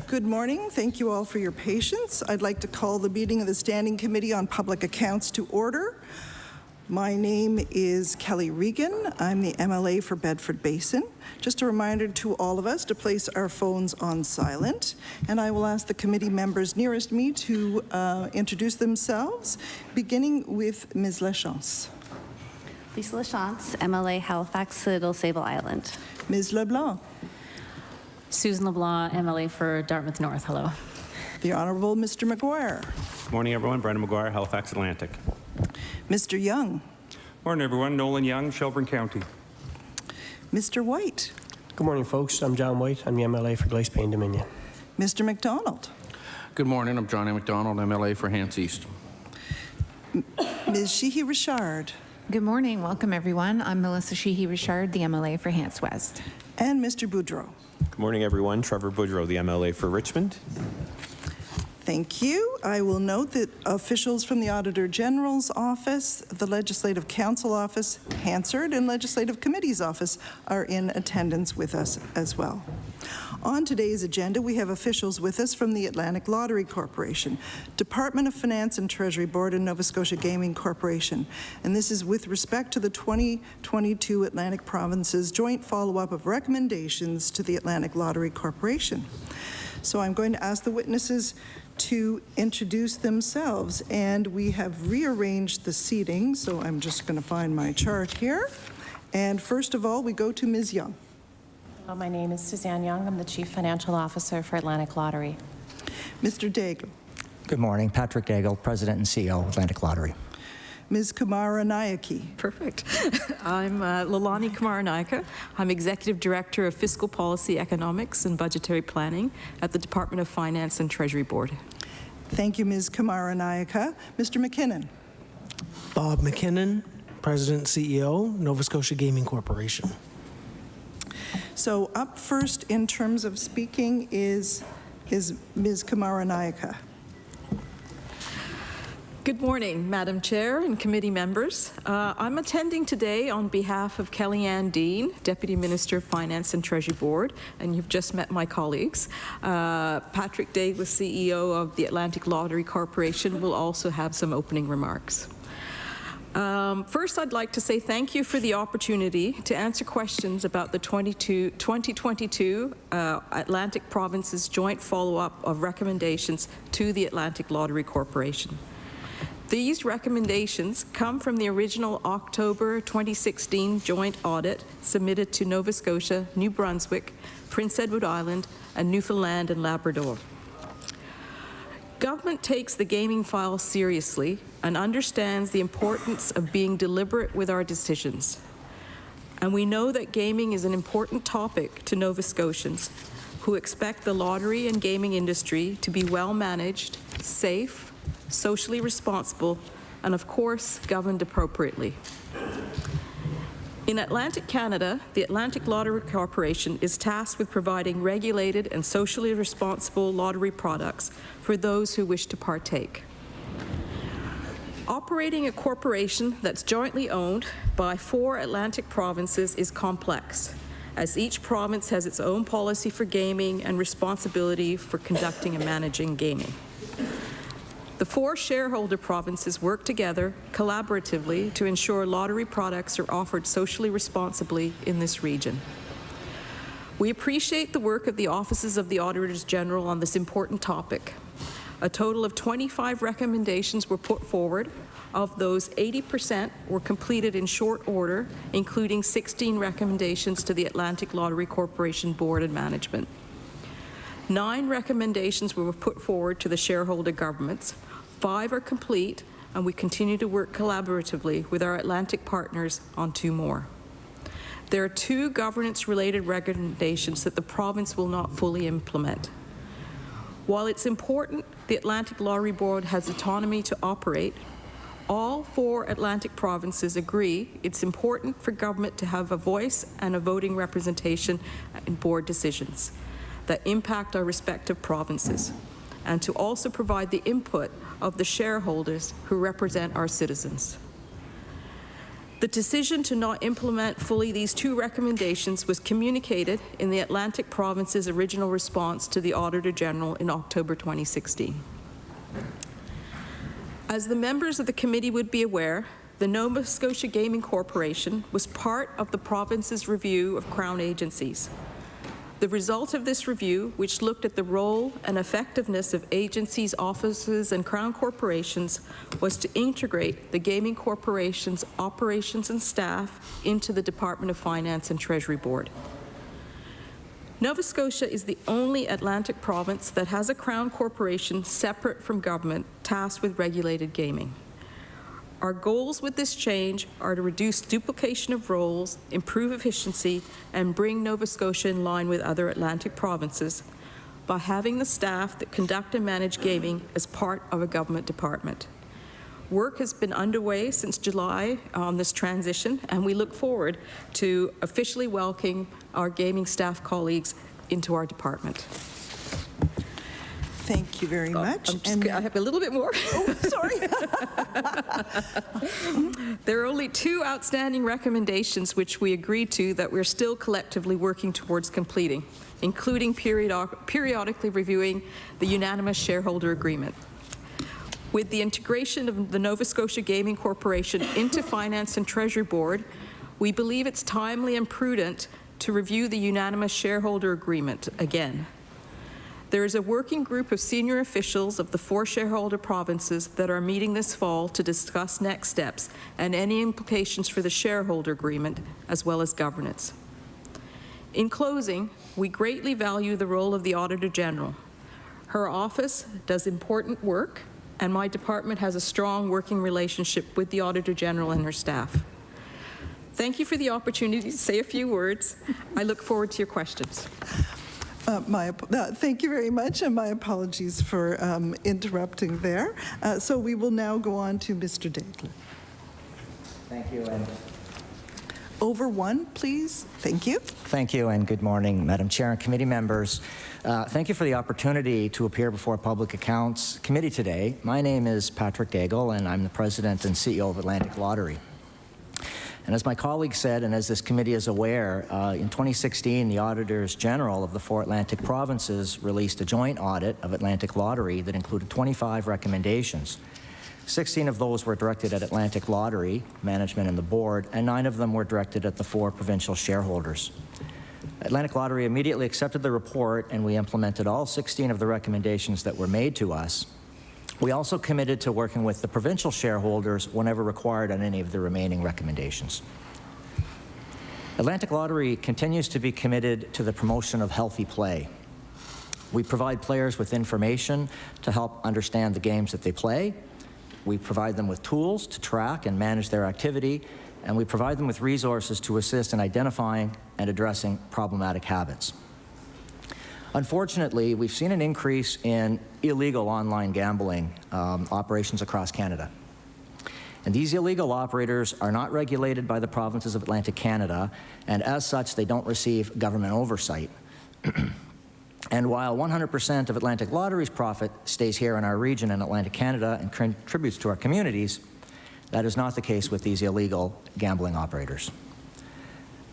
Good morning. Thank you all for your patience. I'd like to call the meeting of the Standing Committee on Public Accounts to order. My name is Kelly Regan. I'm the MLA for Bedford Basin. Just a reminder to all of us to place our phones on silent, and I will ask the committee members nearest me to introduce themselves, beginning with Ms. Lachance. Lisa Lachance, MLA Halifax, Little Sable Island. Ms. Leblanc. Susan LeBlanc, MLA for Dartmouth North. Hello. The Honourable Mr. McGuire. Good morning, everyone. Brendan McGuire, Halifax Atlantic. Mr. Young. Morning, everyone. Nolan Young, Shelburne County. Mr. White. Good morning, folks. I'm John White. I'm the MLA for Glace Pane Dominion. Mr. McDonald. Good morning. I'm John A. McDonald, MLA for Hants East. Ms. Sheehy-Richard. Good morning. Welcome, everyone. I'm Melissa Sheehy-Richard, the MLA for Hants West. And Mr. Boudreau. Good morning, everyone. Trevor Boudreau, the MLA for Richmond. Thank you. I will note that officials from the Auditor General's Office, the Legislative Council Office, Hansard, and Legislative Committee's Office are in attendance with us as well. On today's agenda, we have officials with us from the Atlantic Lottery Corporation, Department of Finance and Treasury Board, and Nova Scotia Gaming Corporation. And this is with respect to the 2022 Atlantic Province's joint follow-up of recommendations to the Atlantic Lottery Corporation. So I'm going to ask the witnesses to introduce themselves, and we have rearranged the seating, so I'm just going to find my chart here. And first of all, we go to Ms. Young. Well, my name is Suzanne Young. I'm the Chief Financial Officer for Atlantic Lottery. Mr. Daigle. Good morning. Patrick Daigle, President and CEO, Atlantic Lottery. Ms. Kumaranayake. Perfect. I'm Lilani Kumaranayake. I'm Executive Director of Fiscal Policy, Economics, and Budgetary Planning at the Department of Finance and Treasury Board. Thank you, Ms. Kumaranayake. Mr. MacKinnon. Bob MacKinnon, President and CEO, Nova Scotia Gaming Corporation. So up first in terms of speaking is Ms. Kumaranayake. Good morning, Madam Chair and committee members. I'm attending today on behalf of Kellyanne Dean, Deputy Minister of Finance and Treasury Board, and you've just met my colleagues. Patrick Daigle, CEO of the Atlantic Lottery Corporation, will also have some opening remarks. First, I'd like to say thank you for the opportunity to answer questions about the 2022 Atlantic Province's joint follow-up of recommendations to the Atlantic Lottery Corporation. These recommendations come from the original October 2016 joint audit submitted to Nova Scotia, New Brunswick, Prince Edward Island, and Newfoundland and Labrador. Government takes the gaming file seriously and understands the importance of being deliberate with our decisions. And we know that gaming is an important topic to Nova Scotians who expect the lottery and gaming industry to be well managed, safe, socially responsible, and of course, governed appropriately. In Atlantic Canada, the Atlantic Lottery Corporation is tasked with providing regulated and socially responsible lottery products for those who wish to partake. Operating a corporation that's jointly owned by 4 Atlantic provinces is complex, as each province has its own policy for gaming and responsibility for conducting and managing gaming. The 4 shareholder provinces work together collaboratively to ensure lottery products are offered socially responsibly in this region. We appreciate the work of the offices of the Auditors General on this important topic. A total of 25 recommendations were put forward. Of those, 80% were completed in short order, including 16 recommendations to the Atlantic Lottery Corporation Board and Management. 9 recommendations were put forward to the shareholder governments. 5 are complete, and we continue to work collaboratively with our Atlantic partners on 2 more. There are 2 governance-related recommendations that the province will not fully implement. While it's important the Atlantic Lottery Board has autonomy to operate, all 4 Atlantic provinces agree it's important for government to have a voice and a voting representation in board decisions that impact our respective provinces, and to also provide the input of the shareholders who represent our citizens. The decision to not implement fully these two recommendations was communicated in the Atlantic Province's original response to the Auditor General in October 2016. As the members of the committee would be aware, the Nova Scotia Gaming Corporation was part of the province's review of Crown agencies. The result of this review, which looked at the role and effectiveness of agencies, offices, and Crown corporations, was to integrate the Gaming Corporation's operations and staff into the Department of Finance and Treasury Board. Nova Scotia is the only Atlantic province that has a Crown corporation separate from government tasked with regulated gaming. Our goals with this change are to reduce duplication of roles, improve efficiency, and bring Nova Scotia in line with other Atlantic provinces by having the staff that conduct and manage gaming as part of a government department. Work has been underway since July on this transition, and we look forward to officially welcoming our gaming staff colleagues into our department. Thank you very much. I have a little bit more. Oh, sorry. There are only two outstanding recommendations which we agreed to that we're still collectively working towards completing, including periodically reviewing the unanimous shareholder agreement. With the integration of the Nova Scotia Gaming Corporation into Finance and Treasury Board, we believe it's timely and prudent to review the unanimous shareholder agreement again. There is a working group of senior officials of the 4 shareholder provinces that are meeting this fall to discuss next steps and any implications for the shareholder agreement, as well as governance. In closing, we greatly value the role of the Auditor General. Her office does important work, and my department has a strong working relationship with the Auditor General and her staff. Thank you for the opportunity to say a few words. I look forward to your questions. Thank you very much, and my apologies for interrupting there. So we will now go on to Mr. Daigle. Thank you. And over one, please. Thank you. thank you, and good morning, Madam Chair and committee members. Thank you for the opportunity to appear before Public Accounts Committee today. My name is Patrick Daigle, and I'm the President and CEO of Atlantic Lottery. And as my colleague said, and as this committee is aware, in 2016, the Auditors General of the 4 Atlantic provinces released a joint audit of Atlantic Lottery that included 25 recommendations. 16 of those were directed at Atlantic Lottery, management and the board, and 9 of them were directed at the 4 provincial shareholders. Atlantic Lottery immediately accepted the report, and we implemented all 16 of the recommendations that were made to us. We also committed to working with the provincial shareholders whenever required on any of the remaining recommendations. Atlantic Lottery continues to be committed to the promotion of healthy play. We provide players with information to help understand the games that they play. We provide them with tools to track and manage their activity, and we provide them with resources to assist in identifying and addressing problematic habits. Unfortunately, we've seen an increase in illegal online gambling operations across Canada. And these illegal operators are not regulated by the provinces of Atlantic Canada, and as such, they don't receive government oversight. And while 100% of Atlantic Lottery's profit stays here in our region in Atlantic Canada and contributes to our communities, that is not the case with these illegal gambling operators.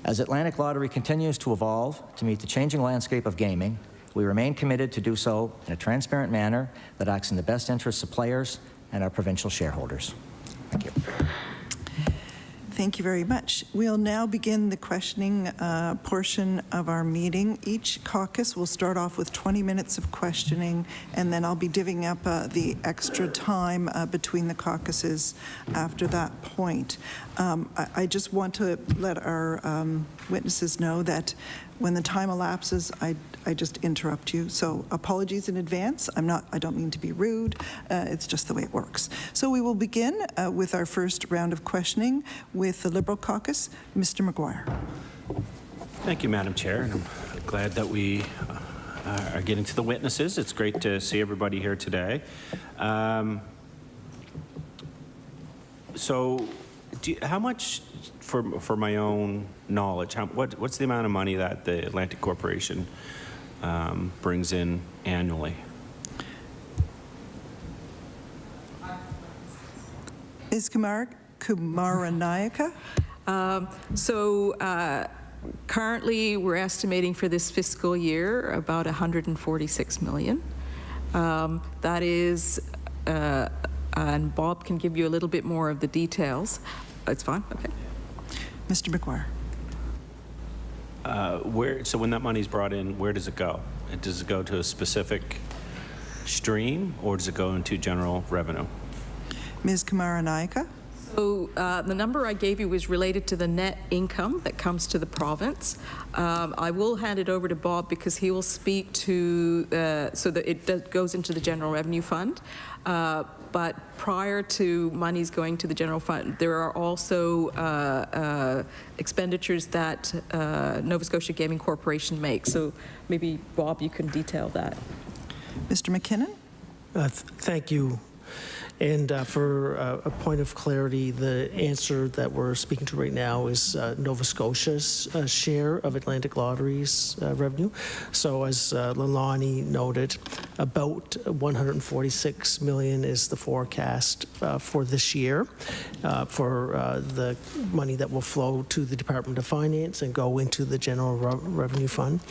As Atlantic Lottery continues to evolve to meet the changing landscape of gaming, we remain committed to do so in a transparent manner that acts in the best interests of players and our provincial shareholders. Thank you. Thank you very much. We'll now begin the questioning portion of our meeting. Each caucus will start off with 20 minutes of questioning, and then I'll be divvying up the extra time between the caucuses after that point. I just want to let our witnesses know that when the time elapses, I just interrupt you. So apologies in advance. I don't mean to be rude. It's just the way it works. So we will begin with our first round of questioning with the Liberal Caucus, Mr. Maguire. Thank you, Madam Chair. And I'm glad that we are getting to the witnesses. It's great to see everybody here today. How much, for my own knowledge, what's the amount of money that the Atlantic Corporation brings in annually? Ms. Kumaranayake. Currently, we're estimating for this fiscal year about $146 million. That is, and Bob can give you a little bit more of the details. It's fine, okay. Mr. McGuire. So when that money's brought in, where does it go? Does it go to a specific stream, or does it go into general revenue? Ms. Kumaranayake. So the number I gave you was related to the net income that comes to the province. I will hand it over to Bob because he will speak to, so that it goes into the general revenue fund. But prior to monies going to the general fund, there are also expenditures that Nova Scotia Gaming Corporation makes. So maybe, Bob, you can detail that. Mr. MacKinnon. Thank you. And for a point of clarity, the answer that we're speaking to right now is Nova Scotia's share of Atlantic Lottery's revenue. So as Lilani noted, about $146 million is the forecast for this year for the money that will flow to the Department of Finance and go into the General Revenue Fund.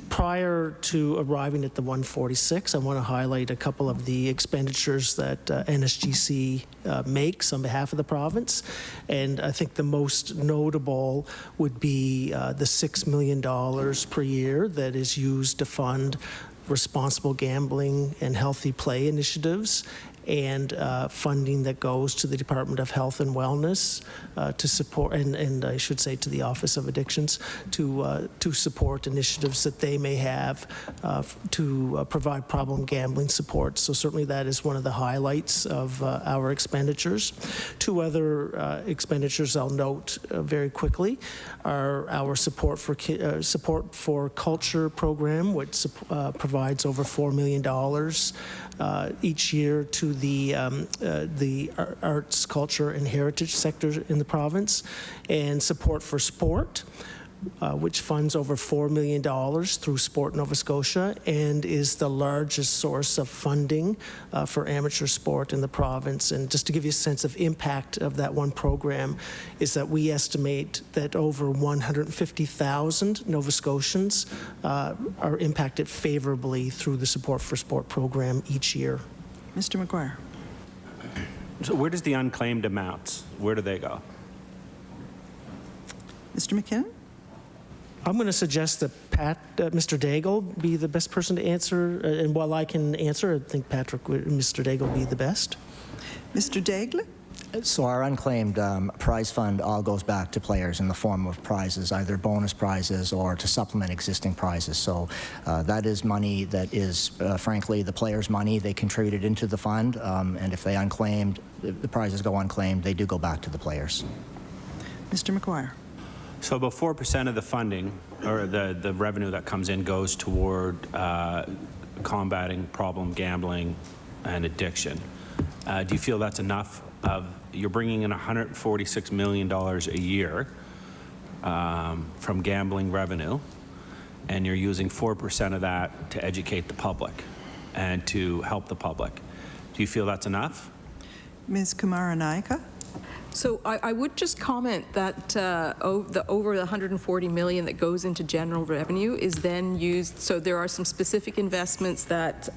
Prior to arriving at the 146, I want to highlight a couple of the expenditures that NSGC makes on behalf of the province. And I think the most notable would be the $6 million per year that is used to fund responsible gambling and healthy play initiatives, and funding that goes to the Department of Health and Wellness to support, and I should say to the Office of Addictions, to support initiatives that they may have to provide problem gambling support. So certainly that is one of the highlights of our expenditures. Two other expenditures I'll note very quickly are our support for culture program, which provides over $4 million each year to the arts, culture, and heritage sectors in the province, and support for sport, which funds over $4 million through Sport Nova Scotia and is the largest source of funding for amateur sport in the province. And just to give you a sense of impact of that one program is that we estimate that over 150,000 Nova Scotians are impacted favorably through the Support for Sport program each year. Mr. McGuire. So where does the unclaimed amounts, where do they go? Mr. MacKinnon. I'm going to suggest that Mr. Daigle be the best person to answer, and while I can answer, I think Mr. Daigle be the best. Mr. Daigle. So our unclaimed prize fund all goes back to players in the form of prizes, either bonus prizes or to supplement existing prizes. So that is money that is, frankly, the players' money. They contributed into the fund, and if they unclaimed, the prizes go unclaimed, they do go back to the players. Mr. McGuire. So about 4% of the funding, or the revenue that comes in, goes toward combating problem gambling and addiction. Do you feel that's enough? You're bringing in $146 million a year from gambling revenue, and you're using 4% of that to educate the public and to help the public. Do you feel that's enough? Ms. Kumaranayake. So I would just comment that over the $140 million that goes into general revenue is then used. So there are some specific investments that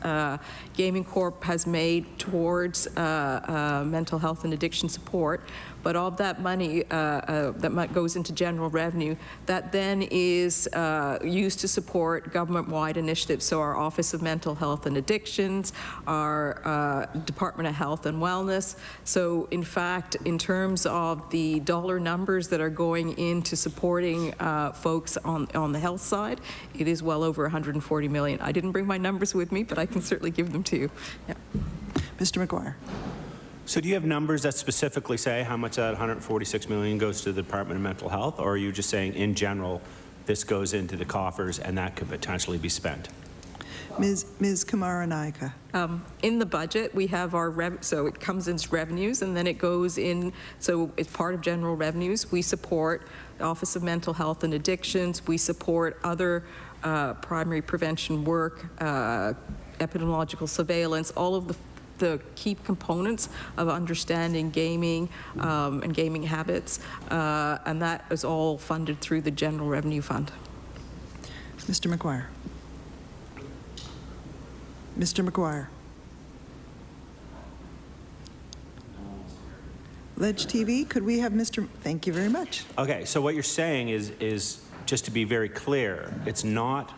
Gaming Corp has made towards mental health and addiction support. But all of that money that goes into general revenue, that then is used to support government-wide initiatives. So our Office of Mental Health and Addictions, our Department of Health and Wellness. So in fact, in terms of the dollar numbers that are going into supporting folks on the health side, it is well over $140 million. I didn't bring my numbers with me, but I can certainly give them to you. Yeah. Mr. McGuire. So do you have numbers that specifically say how much of that $146 million goes to the Department of Mental Health, or are you just saying in general this goes into the coffers and that could potentially be spent? Ms. Kumaranayake. In the budget, we have our so it comes in revenues and then it goes in, so it's part of general revenues. We support the Office of Mental Health and Addictions. We support other primary prevention work, epidemiological surveillance, all of the the key components of understanding gaming and gaming habits, and that is all funded through the General Revenue Fund. Mr. McGuire. Mr. McGuire. Ledge TV, could we have Mr. Thank you very much. Okay, so what you're saying is just to be very clear, it's not,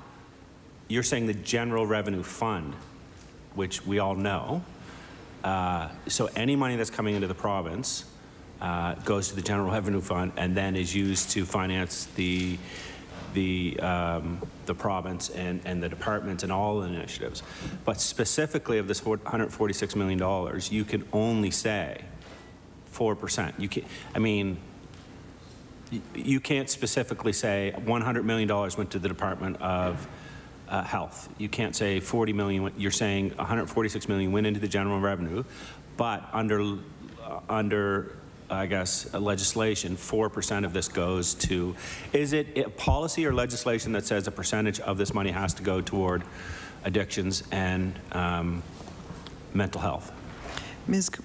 you're saying the General Revenue Fund, which we all know. So any money that's coming into the province goes to the General Revenue Fund and then is used to finance the province and the departments and all the initiatives. But specifically of this $146 million, you can only say 4%. You can't, I mean, you can't specifically say $100 million went to the Department of Health. You can't say 40 million. You're saying 146 million went into the general revenue, but under I guess legislation, 4% of this goes to. Is it a policy or legislation that says a percentage of this money has to go toward addictions and mental health?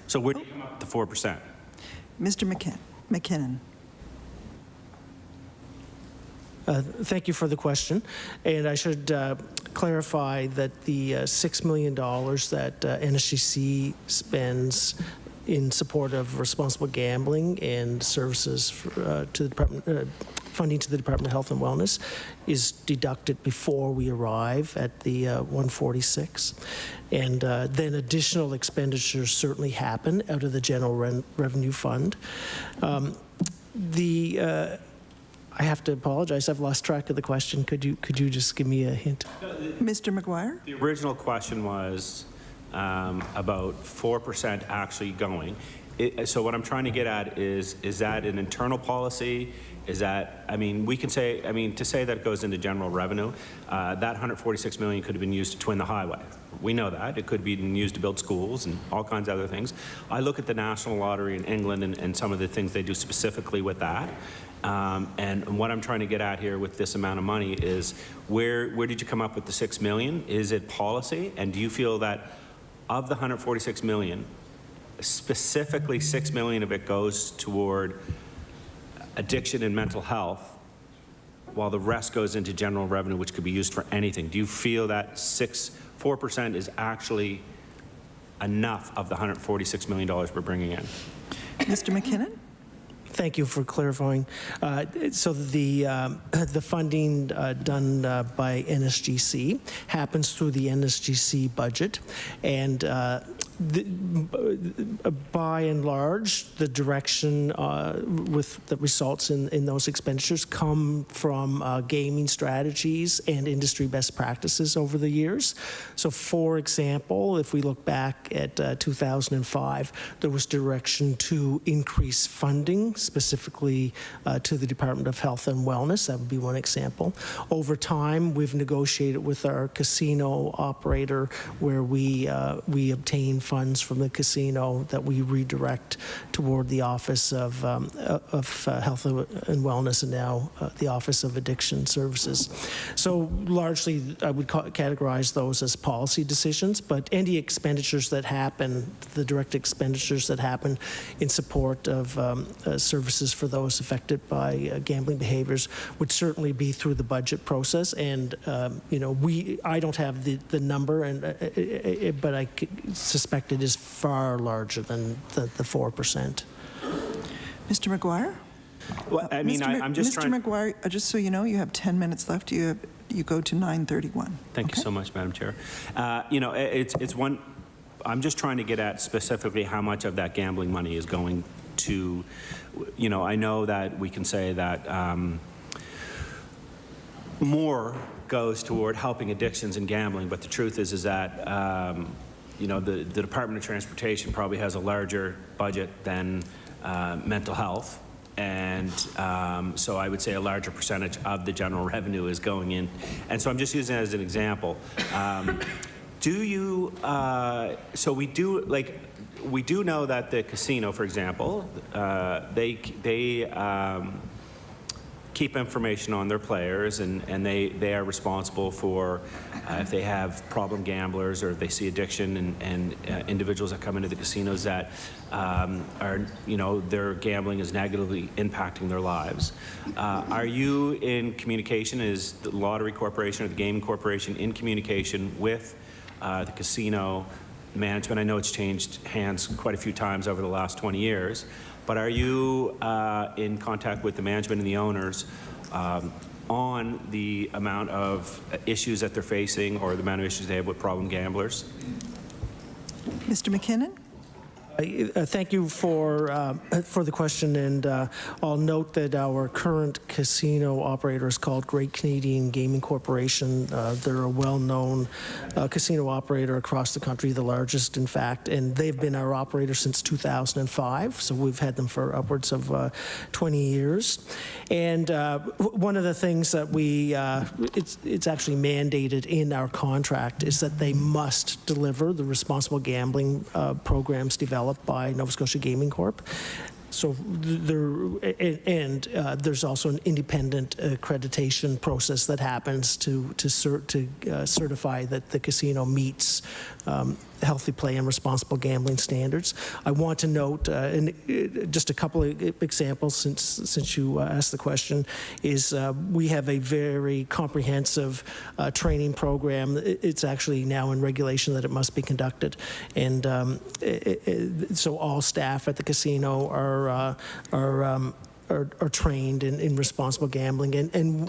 So where do you come up with the 4%? Mr. MacKinnon. Thank you for the question. And I should clarify that the $6 million that NSGC spends in support of responsible gambling and services for, to the Department, funding to the Department of Health and Wellness is deducted before we arrive at the 146. And then additional expenditures certainly happen out of the General Revenue Fund. I have to apologize. I've lost track of the question. Could you just give me a hint? Mr. McGuire? The original question was about 4% actually going. So what I'm trying to get at is that an internal policy? Is that, I mean, we can say, I mean, to say that it goes into general revenue, that 146 million could have been used to twin the highway. We know that. It could be used to build schools and all kinds of other things. I look at the National Lottery in England and some of the things they do specifically with that. And what I'm trying to get at here with this amount of money is where did you come up with the 6 million? Is it policy? And do you feel that of the 146 million, specifically 6 million of it goes toward addiction and mental health, while the rest goes into general revenue, which could be used for anything? Do you feel that 4% is actually enough of the $146 million we're bringing in? Mr. MacKinnon? Thank you for clarifying. So the funding done by NSGC happens through the NSGC budget, and by and large, the direction with the results in those expenditures come from gaming strategies and industry best practices over the years. So, for example, if we look back at 2005, there was direction to increase funding, specifically to the Department of Health and Wellness. That would be one example. Over time, we've negotiated with our casino operator where we obtain funds from the casino that we redirect toward the Office of Health and Wellness and now the Office of Addiction Services. So largely, I would categorize those as policy decisions, but any expenditures that happen, the direct expenditures that happen in support of services for those affected by gambling behaviors would certainly be through the budget process. And I don't have the number, but I suspect it is far larger than the 4%. Mr. McGuire? Well, I mean, I'm just Mr. McGuire, just so you know, you have 10 minutes left. You go to 9:31. Thank you so much, Madam Chair. It's one. I'm just trying to get at specifically how much of that gambling money is going to. I know that we can say that more goes toward helping addictions and gambling, but the truth is that. The Department of Transportation probably has a larger budget than mental health, and so I would say a larger percentage of the general revenue is going in. And so I'm just using it as an example. So we do know that the casino, for example, keep information on their players, and they are responsible for if they have problem gamblers or if they see addiction and individuals that come into the casinos that are, their gambling is negatively impacting their lives. Are you in communication, is the Lottery Corporation or the Gaming Corporation in communication with the casino management? I know it's changed hands quite a few times over the last 20 years, but are you in contact with the management and the owners on the amount of issues that they're facing or the amount of issues they have with problem gamblers? Mr. MacKinnon? Thank you for the question, and I'll note that our current casino operator is called Great Canadian Gaming Corporation. They're a well-known casino operator across the country, the largest, in fact, and they've been our operator since 2005, so we've had them for upwards of 20 years. And one of the things that it's actually mandated in our contract is that they must deliver the responsible gambling programs developed by Nova Scotia Gaming Corp. So there's also an independent accreditation process that happens to certify that the casino meets healthy play and responsible gambling standards. I want to note, just a couple of examples since you asked the question, is we have a very comprehensive training program. It's actually now in regulation that it must be conducted, and so all staff at the casino are trained in responsible gambling, and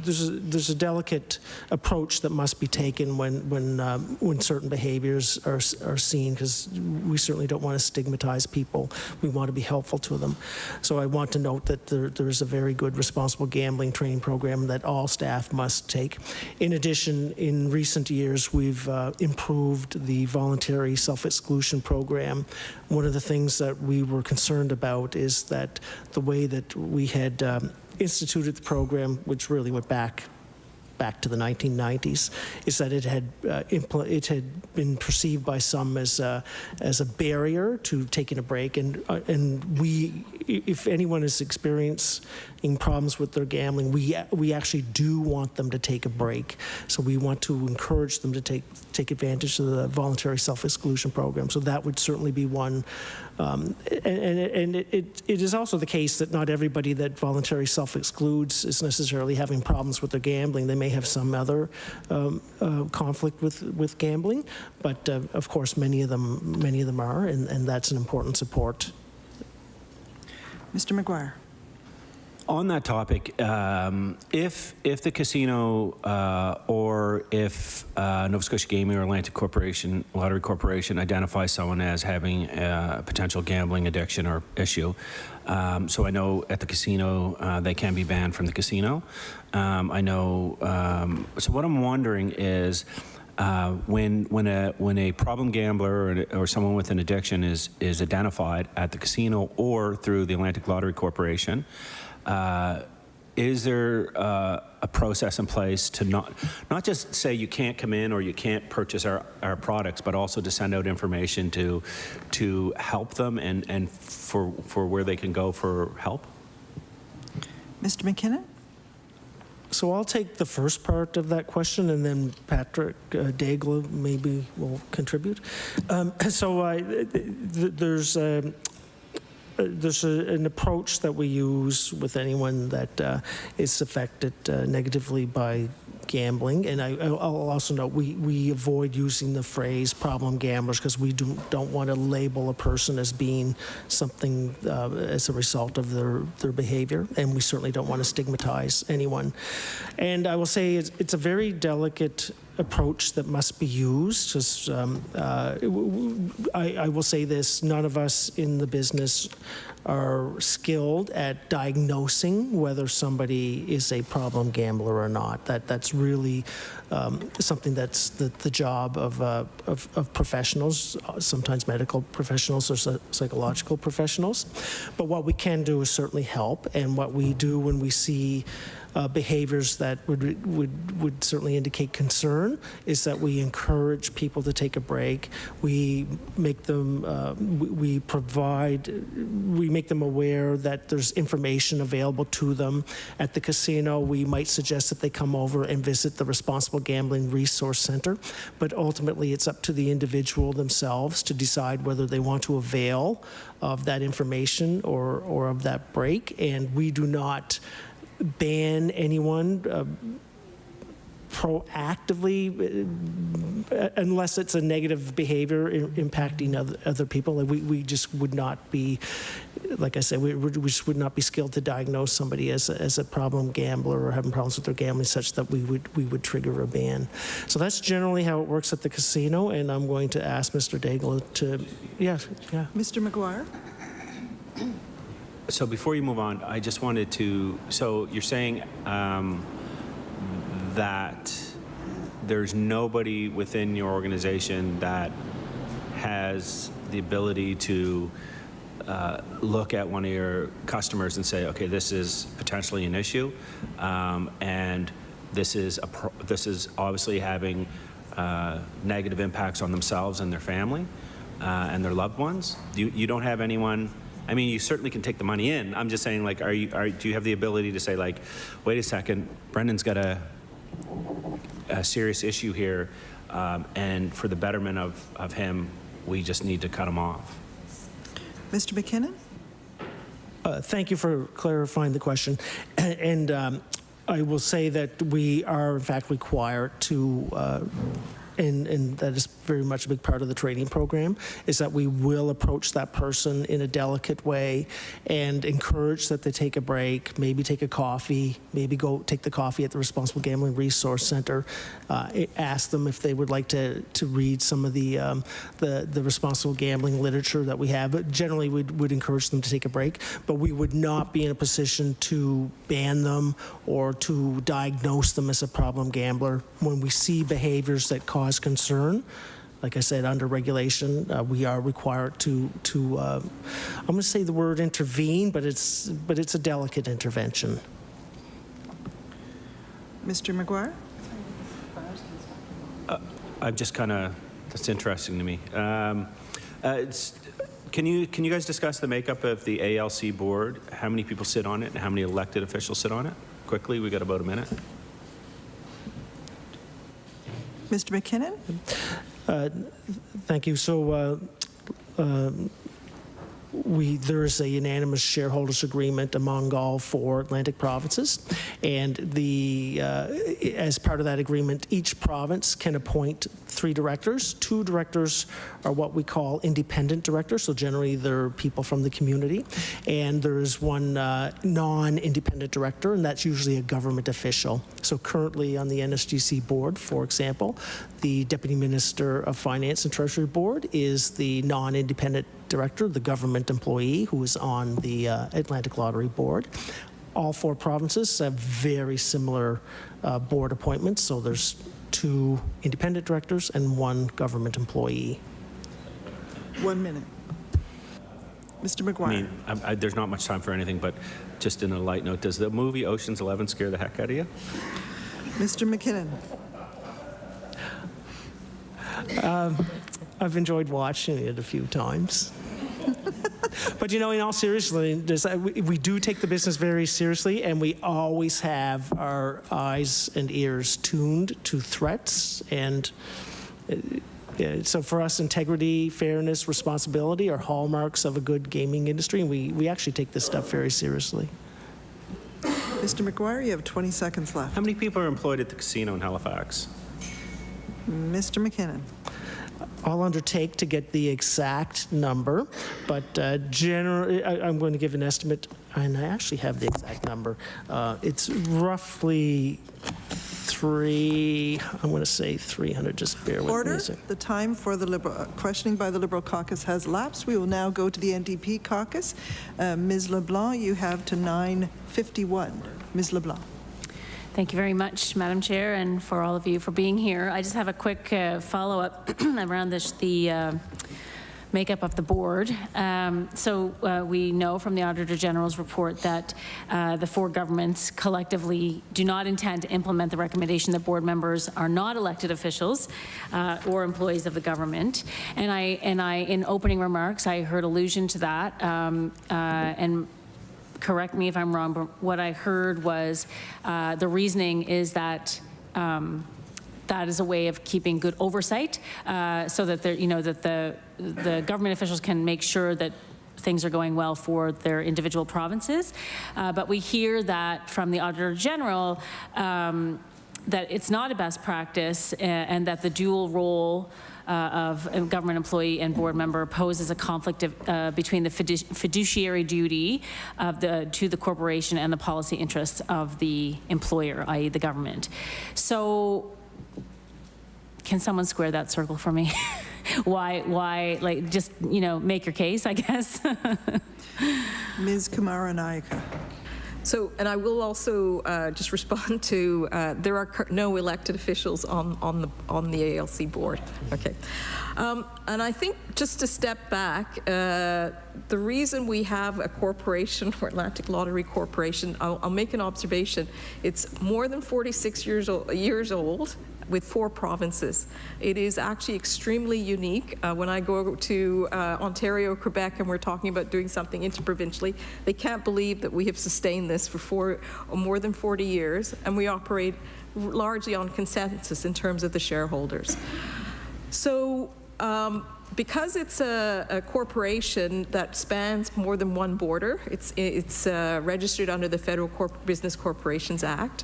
there's a delicate approach that must be taken when certain behaviors are seen, because we certainly don't want to stigmatize people. We want to be helpful to them. So I want to note that there is a very good responsible gambling training program that all staff must take. In addition, in recent years, we've improved the voluntary self-exclusion program. One of the things that we were concerned about is that the way that we had instituted the program, which really went back to the 1990s, is that it had been perceived by some as a barrier to taking a break, and we, if anyone is experiencing problems with their gambling, we actually do want them to take a break. So we want to encourage them to take advantage of the voluntary self-exclusion program. So that would certainly be one. And it is also the case that not everybody that voluntarily self-excludes is necessarily having problems with their gambling. They may have some other conflict with gambling, but of course many of them are, and that's an important support. Mr. McGuire. On that topic, if the casino or if Nova Scotia Gaming or Atlantic Corporation, Lottery Corporation identifies someone as having a potential gambling addiction or issue, so I know at the casino they can be banned from the casino. I know. So what I'm wondering is, when a problem gambler or someone with an addiction is identified at the casino or through the Atlantic Lottery Corporation, is there a process in place to not just say you can't come in or you can't purchase our products, but also to send out information to help them and for where they can go for help? Mr. MacKinnon? So I'll take the first part of that question, and then Patrick Daigle maybe will contribute. There's an approach that we use with anyone that is affected negatively by gambling, and I'll also note we avoid using the phrase problem gamblers because we don't want to label a person as being something as a result of their behavior, and we certainly don't want to stigmatize anyone. And I will say it's a very delicate approach that must be used. Just, I will say this, none of us in the business are skilled at diagnosing whether somebody is a problem gambler or not. That's really something that's the job of professionals, sometimes medical professionals or psychological professionals. But what we can do is certainly help, and what we do when we see behaviors that would certainly indicate concern is that we encourage people to take a break. We make them we make them aware that there's information available to them at the casino. We might suggest that they come over and visit the Responsible Gambling Resource Center, but ultimately it's up to the individual themselves to decide whether they want to avail of that information or of that break. And we do not ban anyone proactively unless it's a negative behavior impacting other people. We just would not be, like I said, we just would not be skilled to diagnose somebody as a problem gambler or having problems with their gambling such that we would trigger a ban. So that's generally how it works at the casino, and I'm going to ask Mr. Daigle to, yeah. Mr. McGuire? So before you move on, I just wanted to, so you're saying that there's nobody within your organization that has the ability to look at one of your customers and say, okay, this is potentially an issue, and this is obviously having negative impacts on themselves and their family and their loved ones. You don't have anyone. I mean, you certainly can take the money in. I'm just saying, like, do you have the ability to say, like, wait a second, Brendan's got a serious issue here, and for the betterment of him, we just need to cut him off? Mr. MacKinnon? Thank you for clarifying the question. And I will say that we are, in fact, required to and that is very much a big part of the training program, is that we will approach that person in a delicate way and encourage that they take a break, maybe take a coffee, maybe go take the coffee at the Responsible Gambling Resource Center, ask them if they would like to read some of the responsible gambling literature that we have. But generally, we would encourage them to take a break, but we would not be in a position to ban them or to diagnose them as a problem gambler. When we see behaviors that cause concern, like I said, under regulation, we are required to I'm going to say the word intervene, but it's a delicate intervention. Mr. McGuire? I'm just kind of, that's interesting to me. Can you guys discuss the makeup of the ALC board? How many people sit on it and how many elected officials sit on it? Quickly, we got about a minute. Mr. MacKinnon? Thank you. So there is a unanimous shareholders agreement among all 4 Atlantic provinces, and as part of that agreement, each province can appoint 3 directors. 2 directors are what we call independent directors, so generally they're people from the community, and there is 1 non-independent director, and that's usually a government official. So currently on the NSGC board, for example, the Deputy Minister of Finance and Treasury board is the non-independent director, the government employee who is on the Atlantic Lottery board. All 4 provinces have very similar board appointments, so there's 2 independent directors and 1 government employee. 1 minute. Mr. McGuire? I mean, there's not much time for anything, but just in a light note, does the movie Ocean's 11 scare the heck out of you? Mr. MacKinnon? I've enjoyed watching it a few times. But, you know, in all seriousness, we do take the business very seriously, and we always have our eyes and ears tuned to threats. And so for us, integrity, fairness, responsibility are hallmarks of a good gaming industry, and we actually take this stuff very seriously. Mr. McGuire, you have 20 seconds left. How many people are employed at the casino in Halifax? Mr. MacKinnon? I'll undertake to get the exact number, but generally, I'm going to give an estimate, and I actually have the exact number. It's roughly I'm going to say 300, just bear with Order. me. The time for the questioning by the Liberal caucus has lapsed. We will now go to the NDP caucus. Ms. LeBlanc, you have to 9:51. Ms. LeBlanc. Thank you very much, Madam Chair, and for all of you for being here. I just have a quick follow-up around the makeup of the board. We know from the Auditor General's report that the 4 governments collectively do not intend to implement the recommendation that board members are not elected officials or employees of the government. And I, in opening remarks, I heard allusion to that. And correct me if I'm wrong, but what I heard was the reasoning is that that is a way of keeping good oversight, so that the government officials can make sure that things are going well for their individual provinces. But we hear that from the Auditor General that it's not a best practice, and that the dual role of a government employee and board member poses a conflict between the fiduciary duty of to the corporation and the policy interests of the employer, i.e. the government. So can someone square that circle for me? why, like, just, make your case, I guess. Ms. Kumaranayake. So, and I will also just respond to, there are no elected officials on the ALC board. Okay. And I think just to step back, the reason we have a corporation, or Atlantic Lottery Corporation, I'll make an observation. It's more than 46 years old, with 4 provinces. It is actually extremely unique. When I go to Ontario, Quebec, and we're talking about doing something interprovincially, they can't believe that we have sustained this for more than 40 years, and we operate largely on consensus in terms of the shareholders. So because it's a corporation that spans more than one border, it's registered under the Federal Business Corporations Act.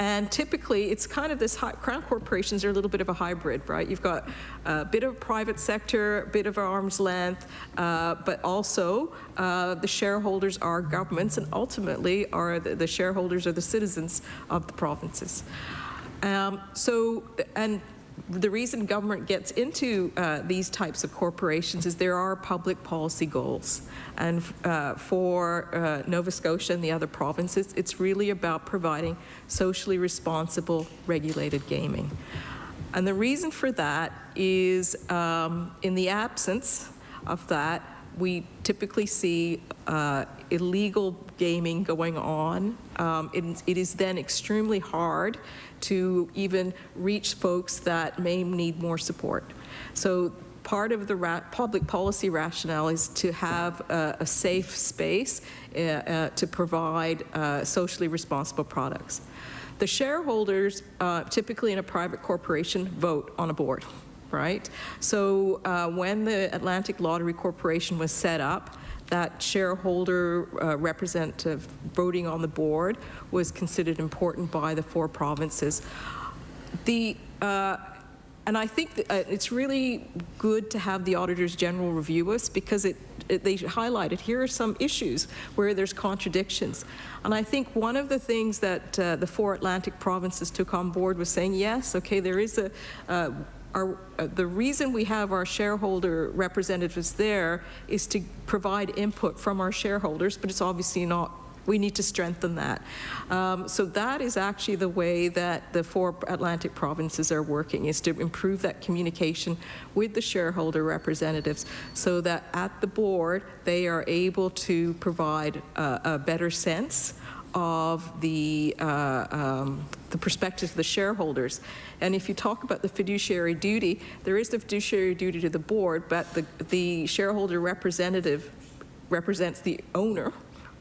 And typically, it's kind of this, Crown corporations are a little bit of a hybrid, right? You've got a bit of private sector, a bit of arm's length, but also the shareholders are governments, and ultimately are the shareholders are the citizens of the provinces. The reason government gets into these types of corporations is there are public policy goals. And for Nova Scotia and the other provinces, it's really about providing socially responsible regulated gaming. And the reason for that is in the absence of that, we typically see illegal gaming going on. It is then extremely hard to even reach folks that may need more support. So part of the public policy rationale is to have a safe space to provide socially responsible products. The shareholders, typically in a private corporation, vote on a board, right? So when the Atlantic Lottery Corporation was set up, that shareholder representative voting on the board was considered important by the 4 provinces. And I think that, it's really good to have the Auditors General review us, because they highlighted here are some issues where there's contradictions. And I think one of the things that the 4 Atlantic provinces took on board was saying, yes, okay, there is the reason we have our shareholder representatives there is to provide input from our shareholders, but it's obviously not. We need to strengthen that. So that is actually the way that the 4 Atlantic provinces are working, is to improve that communication with the shareholder representatives, so that at the board they are able to provide a better sense of the perspective of the shareholders. And if you talk about the fiduciary duty, there is the fiduciary duty to the board, but the shareholder representative represents the owner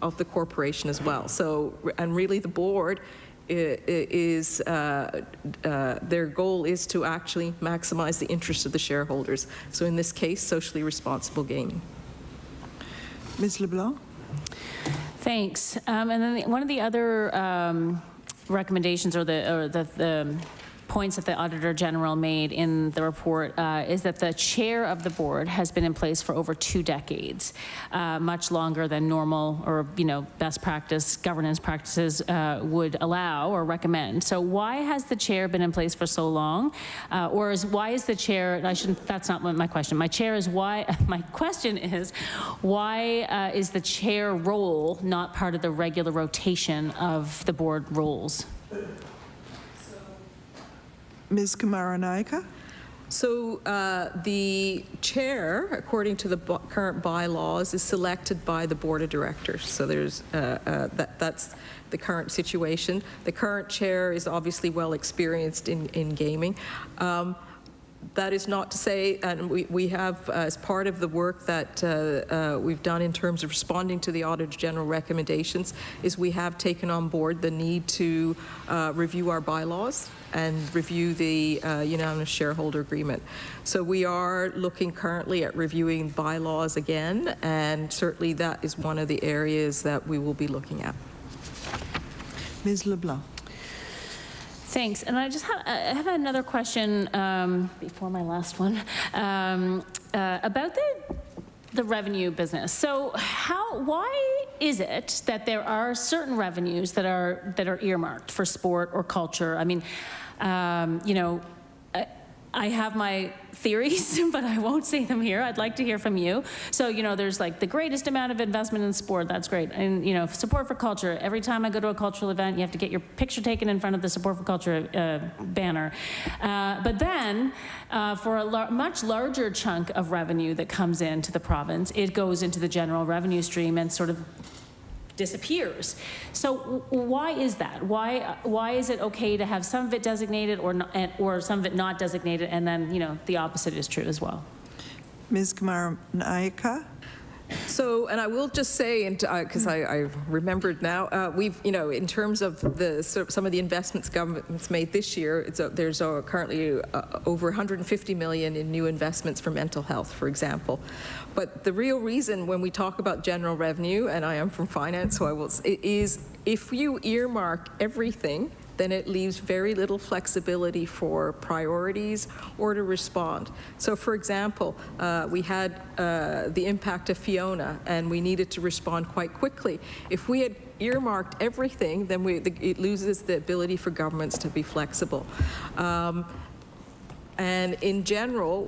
of the corporation as well. So, and really the board is, their goal is to actually maximize the interests of the shareholders. So in this case, socially responsible gaming. Ms. LeBlanc? Thanks. And then one of the other recommendations, or the points that the Auditor General made in the report is that the chair of the board has been in place for over 2 decades, much longer than normal or best practice governance practices would allow or recommend. So why has the chair been in place for so long, why is the chair? That's not my question. My question is why is the chair role not part of the regular rotation of the board roles? Ms. Kumaranayake? So the chair, according to the current bylaws, is selected by the board of directors. So there's that's the current situation. The current chair is obviously well experienced in gaming. That is not to say, and we have, as part of the work that we've done in terms of responding to the Auditor General recommendations, is we have taken on board the need to review our bylaws and review the unanimous shareholder agreement. So we are looking currently at reviewing bylaws again, and certainly that is one of the areas that we will be looking at. Ms. LeBlanc. Thanks. And I have another question before my last one about the revenue business. So why is it that there are certain revenues that are earmarked for sport or culture? I mean, I have my theories, but I won't say them here. I'd like to hear from you. So, there's like the greatest amount of investment in sport. That's great. And, support for culture. Every time I go to a cultural event, you have to get your picture taken in front of the support for culture banner. But then, for a much larger chunk of revenue that comes into the province, it goes into the general revenue stream and sort of disappears. So why is that? Why is it okay to have some of it designated or some of it not designated, and then the opposite is true as well? Ms. Kumaranayake. So, and I will just say, because I remembered now, we've, in terms of some of the investments government's made this year, there's currently over 150 million in new investments for mental health, for example. But the real reason when we talk about general revenue, and I am from finance, so it is if you earmark everything, then it leaves very little flexibility for priorities or to respond. So for example, we had the impact of Fiona and we needed to respond quite quickly. If we had earmarked everything, then it loses the ability for governments to be flexible. And in general,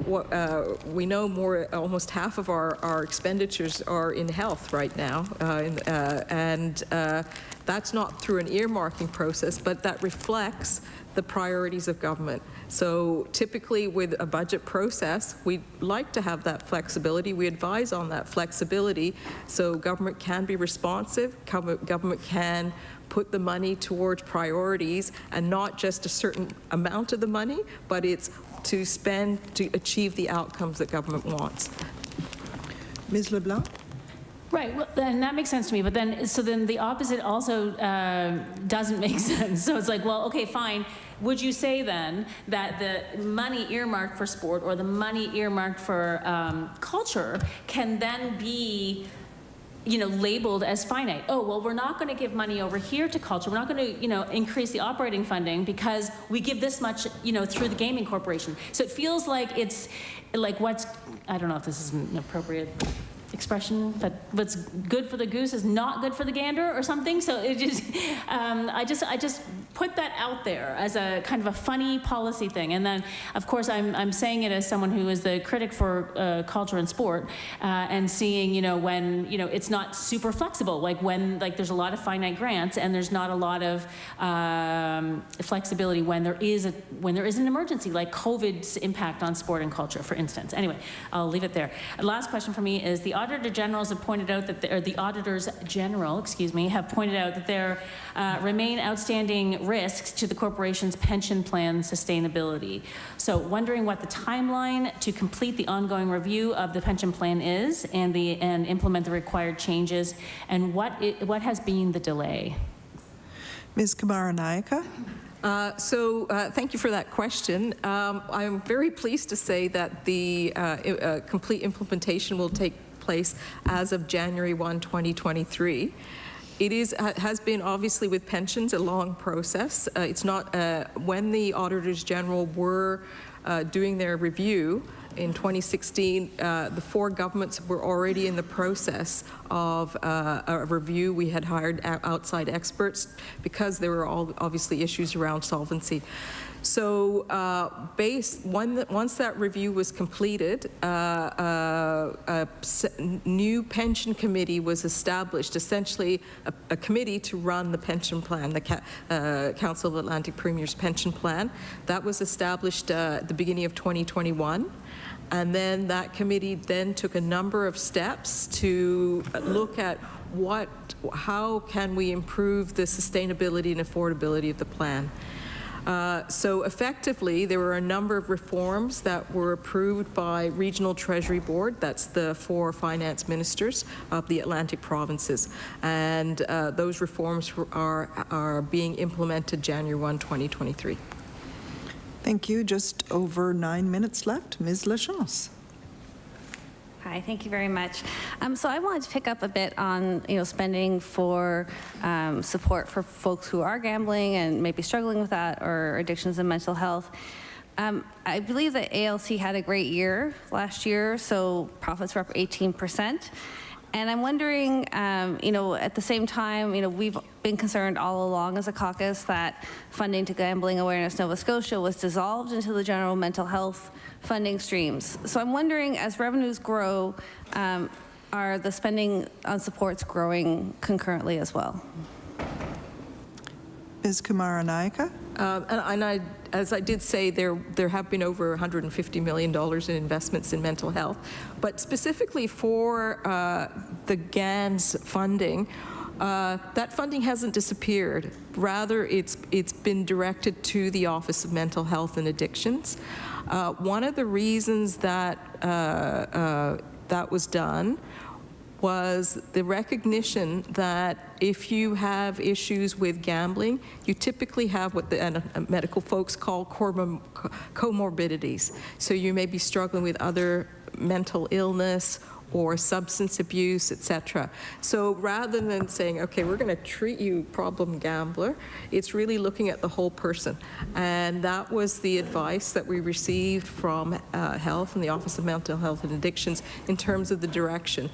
we know almost half of our expenditures are in health right now, and that's not through an earmarking process, but that reflects the priorities of government. So typically with a budget process, we like to have that flexibility. We advise on that flexibility so government can be responsive, government can put the money towards priorities, and not just a certain amount of the money, but it's to spend to achieve the outcomes that government wants. Ms. LeBlanc? Right, well, then that makes sense to me, but then the opposite also doesn't make sense. So it's like, well, okay, fine. Would you say then that the money earmarked for sport or the money earmarked for culture can then be labeled as finite? Oh, well, we're not going to give money over here to culture. We're not going to, increase the operating funding because we give this much, through the gaming corporation. So it feels like it's like I don't know if this is an appropriate expression, but what's good for the goose is not good for the gander or something. So it just, I just put that out there as a kind of a funny policy thing. And then, of course, I'm saying it as someone who is the critic for culture and sport, and seeing, when, it's not super flexible, like when, there's a lot of finite grants and there's not a lot of flexibility when there is an emergency, like COVID's impact on sport and culture, for instance. Anyway, I'll leave it there. Last question for me is the Auditor Generals have pointed out that, or the Auditors General, have pointed out that there remain outstanding risks to the corporation's pension plan sustainability. So wondering what the timeline to complete the ongoing review of the pension plan is and implement the required changes, and what has been the delay? Ms. Kumaranayake. Thank you for that question. I'm very pleased to say that the complete implementation will take place as of January 1, 2023. It has been obviously with pensions a long process. It's not when the Auditors General were doing their review in 2016, the four governments were already in the process of a review. We had hired outside experts because there were all obviously issues around solvency. So once that review was completed, a new pension committee was established, essentially a committee to run the pension plan, the Council of Atlantic Premiers pension plan. That was established at the beginning of 2021. And then that committee then took a number of steps to look at how can we improve the sustainability and affordability of the plan. So effectively, there were a number of reforms that were approved by Regional Treasury Board, that's the 4 finance ministers of the Atlantic provinces, and those reforms are being implemented January 1, 2023. Thank you. Just over 9 minutes left. Ms. Lachance. Hi, thank you very much. So I wanted to pick up a bit on, spending for support for folks who are gambling and maybe struggling with that, or addictions and mental health. I believe that ALC had a great year last year, so profits were up 18%. And I'm wondering, at the same time, we've been concerned all along as a caucus that funding to Gambling Awareness Nova Scotia was dissolved into the general mental health funding streams. So I'm wondering, as revenues grow, are the spending on supports growing concurrently as well? Ms. Kumaranayake? As I did say, there have been over $150 million in investments in mental health, but specifically for the GAN's funding, that funding hasn't disappeared. Rather, it's been directed to the Office of Mental Health and Addictions. One of the reasons that that was done was the recognition that if you have issues with gambling, you typically have what the medical folks call comorbidities. So you may be struggling with other mental illness or substance abuse, etc. So rather than saying, okay, we're going to treat you problem gambler, it's really looking at the whole person. And that was the advice that we received from Health and the Office of Mental Health and Addictions in terms of the direction,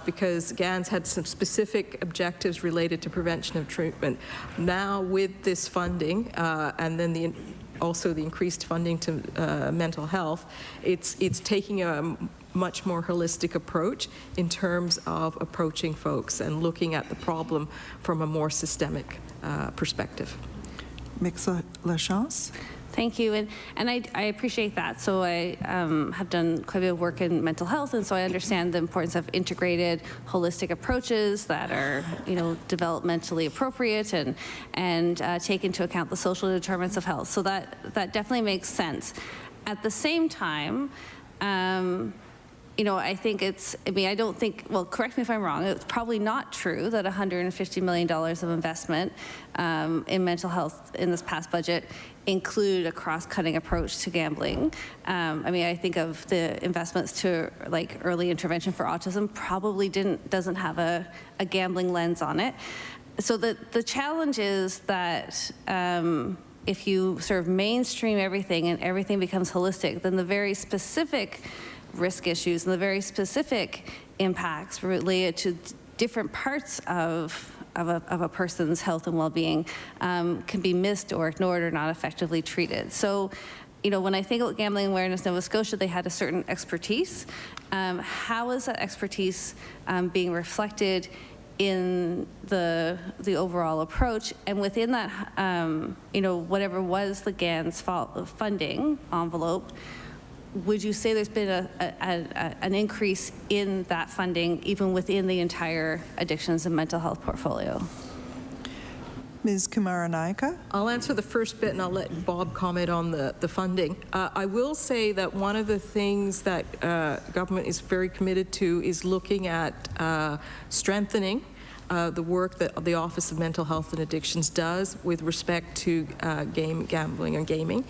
because GAN's had some specific objectives related to prevention and treatment. Now with this funding and then also the increased funding to mental health, it's taking a much more holistic approach in terms of approaching folks and looking at the problem from a more systemic perspective. Ms. Lachance? Thank you, and I appreciate that. So I have done quite a bit of work in mental health, and so I understand the importance of integrated, holistic approaches that are, developmentally appropriate and take into account the social determinants of health. So that definitely makes sense. At the same time, I think I don't think, well, correct me if I'm wrong, it's probably not true that $150 million of investment in mental health in this past budget include a cross-cutting approach to gambling. I think of the investments to early intervention for autism probably doesn't have a gambling lens on it. So the challenge is that if you sort of mainstream everything and everything becomes holistic, then the very specific risk issues and the very specific impacts related to different parts of a person's health and well-being can be missed or ignored or not effectively treated. So, when I think about Gambling Awareness Nova Scotia, they had a certain expertise. How is that expertise being reflected in the overall approach? And within that, whatever was the GAN's funding envelope, would you say there's been an increase in that funding even within the entire addictions and mental health portfolio? Ms. Kumaranayake? I'll answer the first bit and I'll let Bob comment on the funding. I will say that one of the things that government is very committed to is looking at strengthening the work that the Office of Mental Health and Addictions does with respect to gambling and gaming.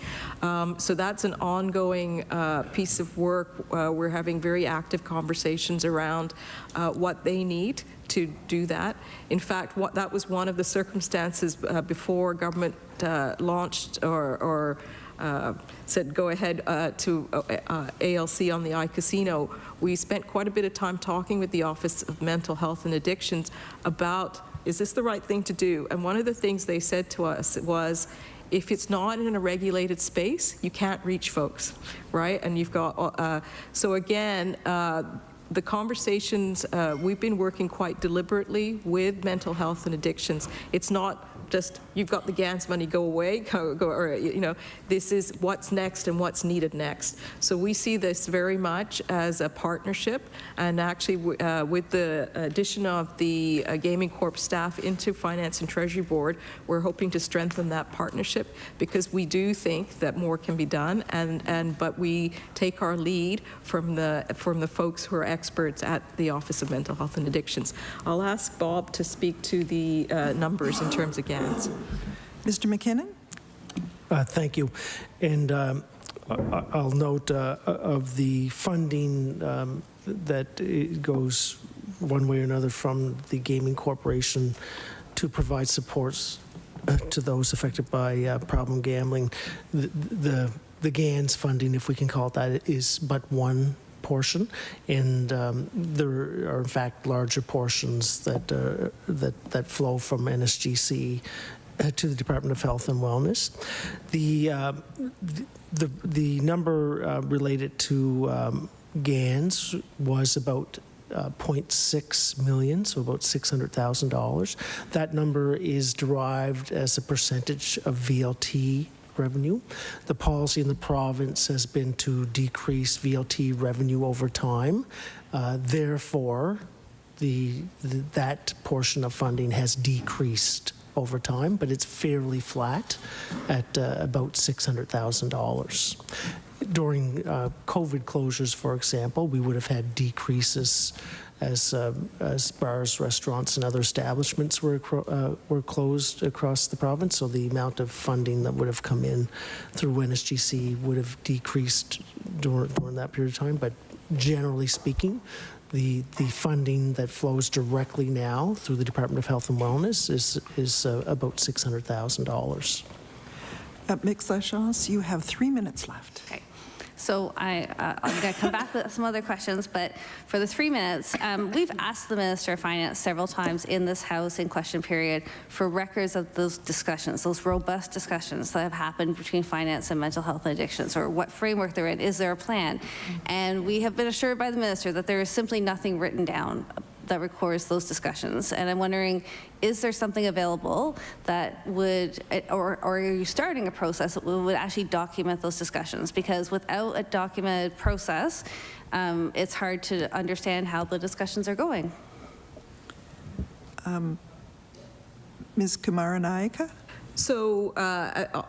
So that's an ongoing piece of work. We're having very active conversations around what they need to do that. In fact, that was one of the circumstances before government launched or said go ahead to ALC on the iCasino. We spent quite a bit of time talking with the Office of Mental Health and Addictions about, is this the right thing to do? And one of the things they said to us was, if it's not in a regulated space, you can't reach folks, right? And you've got, so again, the conversations, we've been working quite deliberately with mental health and addictions. It's not just, you've got the GANS money, go away, or, you know, this is what's next and what's needed next. So we see this very much as a partnership, and actually with the addition of the Gaming Corp staff into Finance and Treasury Board, we're hoping to strengthen that partnership, because we do think that more can be done, but we take our lead from the folks who are experts at the Office of Mental Health and Addictions. I'll ask Bob to speak to the numbers in terms of GANS. Mr. MacKinnon? Thank you. And I'll note of the funding that it goes one way or another from the Gaming Corporation to provide supports to those affected by problem gambling. The GANS funding, if we can call it that, is but one portion, and there are in fact larger portions that flow from NSGC to the Department of Health and Wellness. The number related to GANS was about 0.6 million, so about $600,000. That number is derived as a percentage of VLT revenue. The policy in the province has been to decrease VLT revenue over time. Therefore, that portion of funding has decreased over time, but it's fairly flat at about $600,000. During COVID closures, for example, we would have had decreases as bars, restaurants, and other establishments were closed across the province. So the amount of funding that would have come in through NSGC would have decreased during that period of time. But generally speaking, the funding that flows directly now through the Department of Health and Wellness is about $600,000. Ms. Lachance, you have 3 minutes left. Okay. So I'm going to come back with some other questions, but for the 3 minutes, we've asked the Minister of Finance several times in this House in question period for records of those discussions, those robust discussions that have happened between finance and mental health and addictions, or what framework they're in. Is there a plan? And we have been assured by the Minister that there is simply nothing written down that records those discussions. And I'm wondering, is there something available that would, or are you starting a process that would actually document those discussions? Because without a documented process, it's hard to understand how the discussions are going. Ms. Kumaranayake? So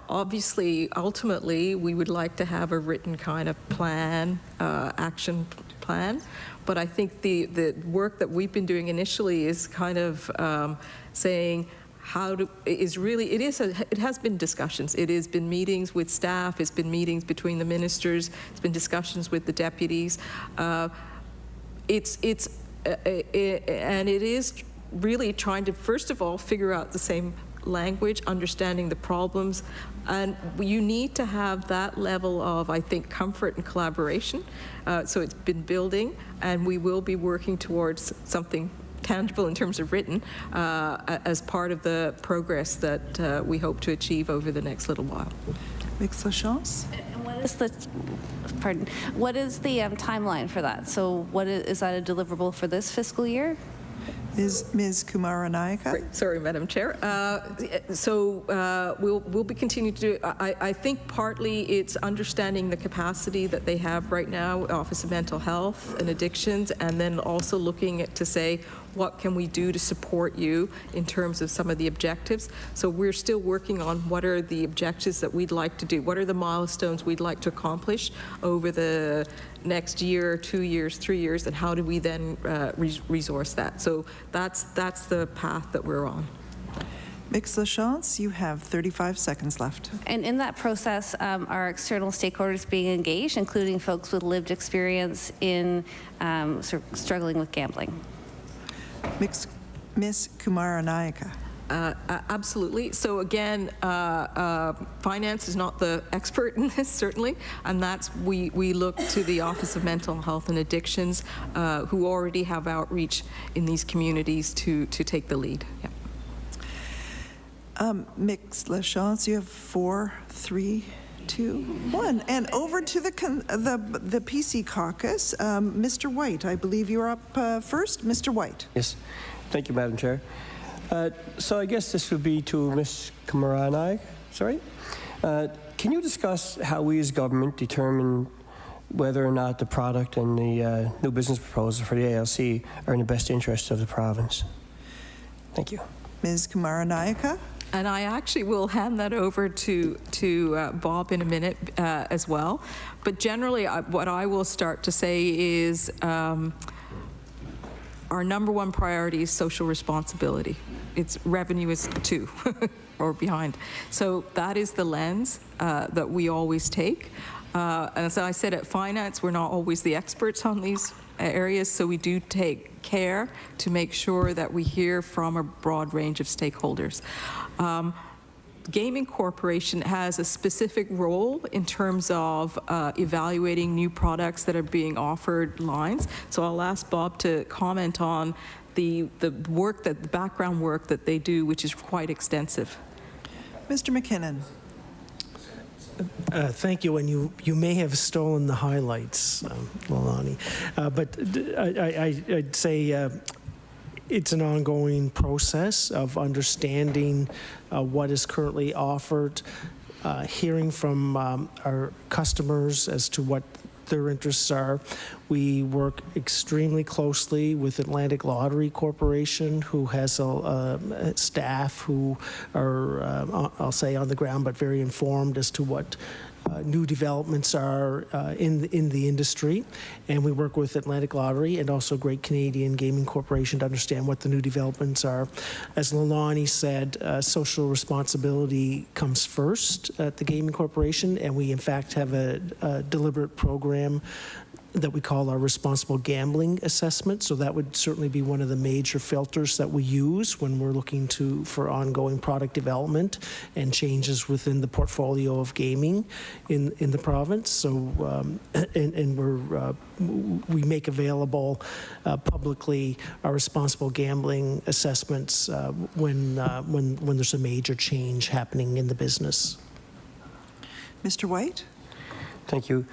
obviously, ultimately, we would like to have a written kind of plan, action plan. But I think the work that we've been doing initially is kind of saying it has been discussions. It has been meetings with staff. It's been meetings between the ministers. It's been discussions with the deputies. And it is really trying to, first of all, figure out the same language, understanding the problems, and you need to have that level of, I think, comfort and collaboration. So it's been building, and we will be working towards something tangible in terms of written as part of the progress that we hope to achieve over the next little while. Ms. Lachance? And what is the timeline for that? So is that a deliverable for this fiscal year? Ms. Kumaranayake? Sorry, Madam Chair. We'll be continuing to do it. I think partly it's understanding the capacity that they have right now, Office of Mental Health and Addictions, and then also looking at to say, what can we do to support you in terms of some of the objectives? So we're still working on what are the objectives that we'd like to do. What are the milestones we'd like to accomplish over the next year, 2 years, 3 years, and how do we then resource that? So that's the path that we're on. Ms. Lachance, you have 35 seconds left. And in that process, are external stakeholders being engaged, including folks with lived experience in sort of struggling with gambling? Ms. Kumaranayake. Absolutely. So again, finance is not the expert in this, certainly, and that's we look to the Office of Mental Health and Addictions, who already have outreach in these communities to take the lead. Yeah. Mix La Chance, you have 4, 3, 2, 1. And over to the PC Caucus, Mr. White, I believe you're up first. Mr. White. Yes. Thank you, Madam Chair. So I guess this would be to Ms. Kumaranayake. Sorry. Can you discuss how we as government determine whether or not the product and the new business proposal for the ALC are in the best interest of the province? Thank you. Ms. Kumaranayake. And I actually will hand that over to Bob in a minute as well. But generally, what I will start to say is our number one priority is social responsibility. Its revenue is 2 or behind. So that is the lens that we always take. And as I said, at finance, we're not always the experts on these areas, so we do take care to make sure that we hear from a broad range of stakeholders. Gaming Corporation has a specific role in terms of evaluating new products that are being offered lines. So I'll ask Bob to comment on the background work that they do, which is quite extensive. Mr. MacKinnon. Thank you, and you may have stolen the highlights, Lilani. But I'd say it's an ongoing process of understanding what is currently offered, hearing from our customers as to what their interests are. We work extremely closely with Atlantic Lottery Corporation, who has a staff who are, I'll say, on the ground, but very informed as to what new developments are in the industry. And we work with Atlantic Lottery and also Great Canadian Gaming Corporation to understand what the new developments are. As Lilani said, social responsibility comes first at the Gaming Corporation, and we in fact have a deliberate program that we call our responsible gambling assessment. So that would certainly be one of the major filters that we use when we're looking for ongoing product development and changes within the portfolio of gaming in the province. So we make available publicly our responsible gambling assessments when there's a major change happening in the business. Mr. White. Thank you.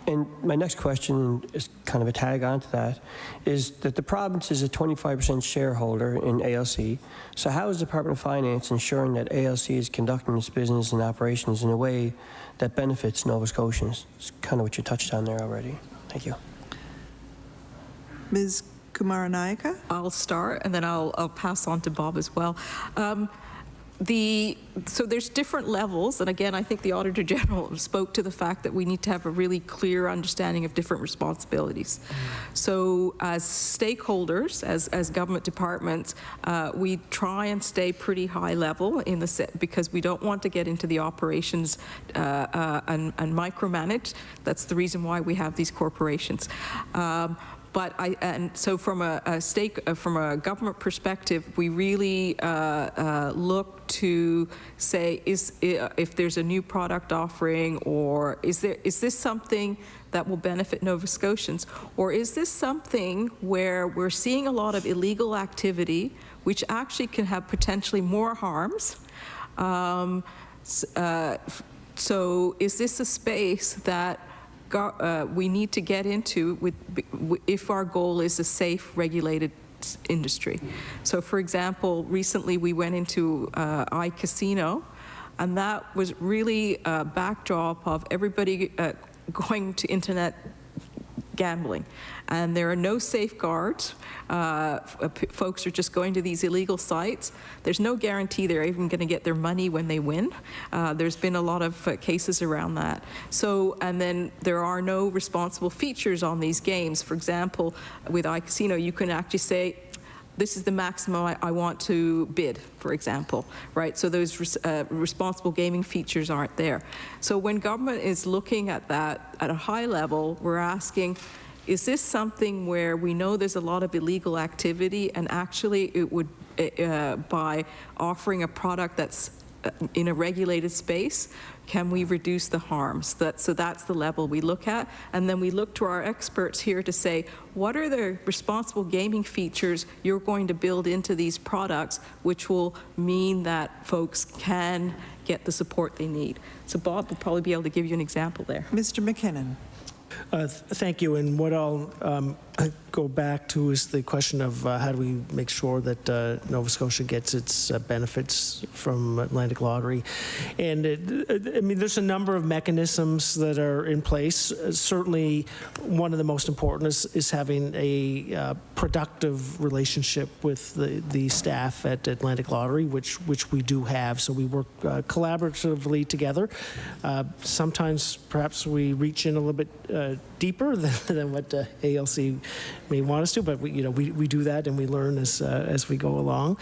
And my next question is kind of a tag on to that, is that the province is a 25% shareholder in ALC. So how is the Department of Finance ensuring that ALC is conducting its business and operations in a way that benefits Nova Scotians? It's kind of what you touched on there already. Thank you. Ms. Kumaranayake. I'll start, and then I'll pass on to Bob as well. So there's different levels, and again, I think the Auditor General spoke to the fact that we need to have a really clear understanding of different responsibilities. So as stakeholders, as government departments, we try and stay pretty high level in because we don't want to get into the operations and micromanage. That's the reason why we have these corporations. So from a government perspective, we really look to say, if there's a new product offering, or is this something that will benefit Nova Scotians, or is this something where we're seeing a lot of illegal activity, which actually can have potentially more harms? So is this a space that we need to get into if our goal is a safe, regulated industry? So, for example, recently we went into iCasino, and that was really a backdrop of everybody going to internet gambling, and there are no safeguards. Folks are just going to these illegal sites. There's no guarantee they're even going to get their money when they win. There's been a lot of cases around that. So, and then there are no responsible features on these games. For example, with iCasino, you can actually say, this is the maximum I want to bid, for example, right? So those responsible gaming features aren't there. So when government is looking at that at a high level, we're asking, is this something where we know there's a lot of illegal activity, and actually it would, by offering a product that's in a regulated space, can we reduce the harms? So that's the level we look at. And then we look to our experts here to say, what are the responsible gaming features you're going to build into these products, which will mean that folks can get the support they need? So Bob will probably be able to give you an example there. Mr. MacKinnon. Thank you. And what I'll go back to is the question of how do we make sure that Nova Scotia gets its benefits from Atlantic Lottery. And I mean, there's a number of mechanisms that are in place. Certainly, one of the most important is having a productive relationship with the staff at Atlantic Lottery, which we do have. So we work collaboratively together. Sometimes, perhaps we reach in a little bit deeper than what ALC may want us to, but we do that and we learn as we go along.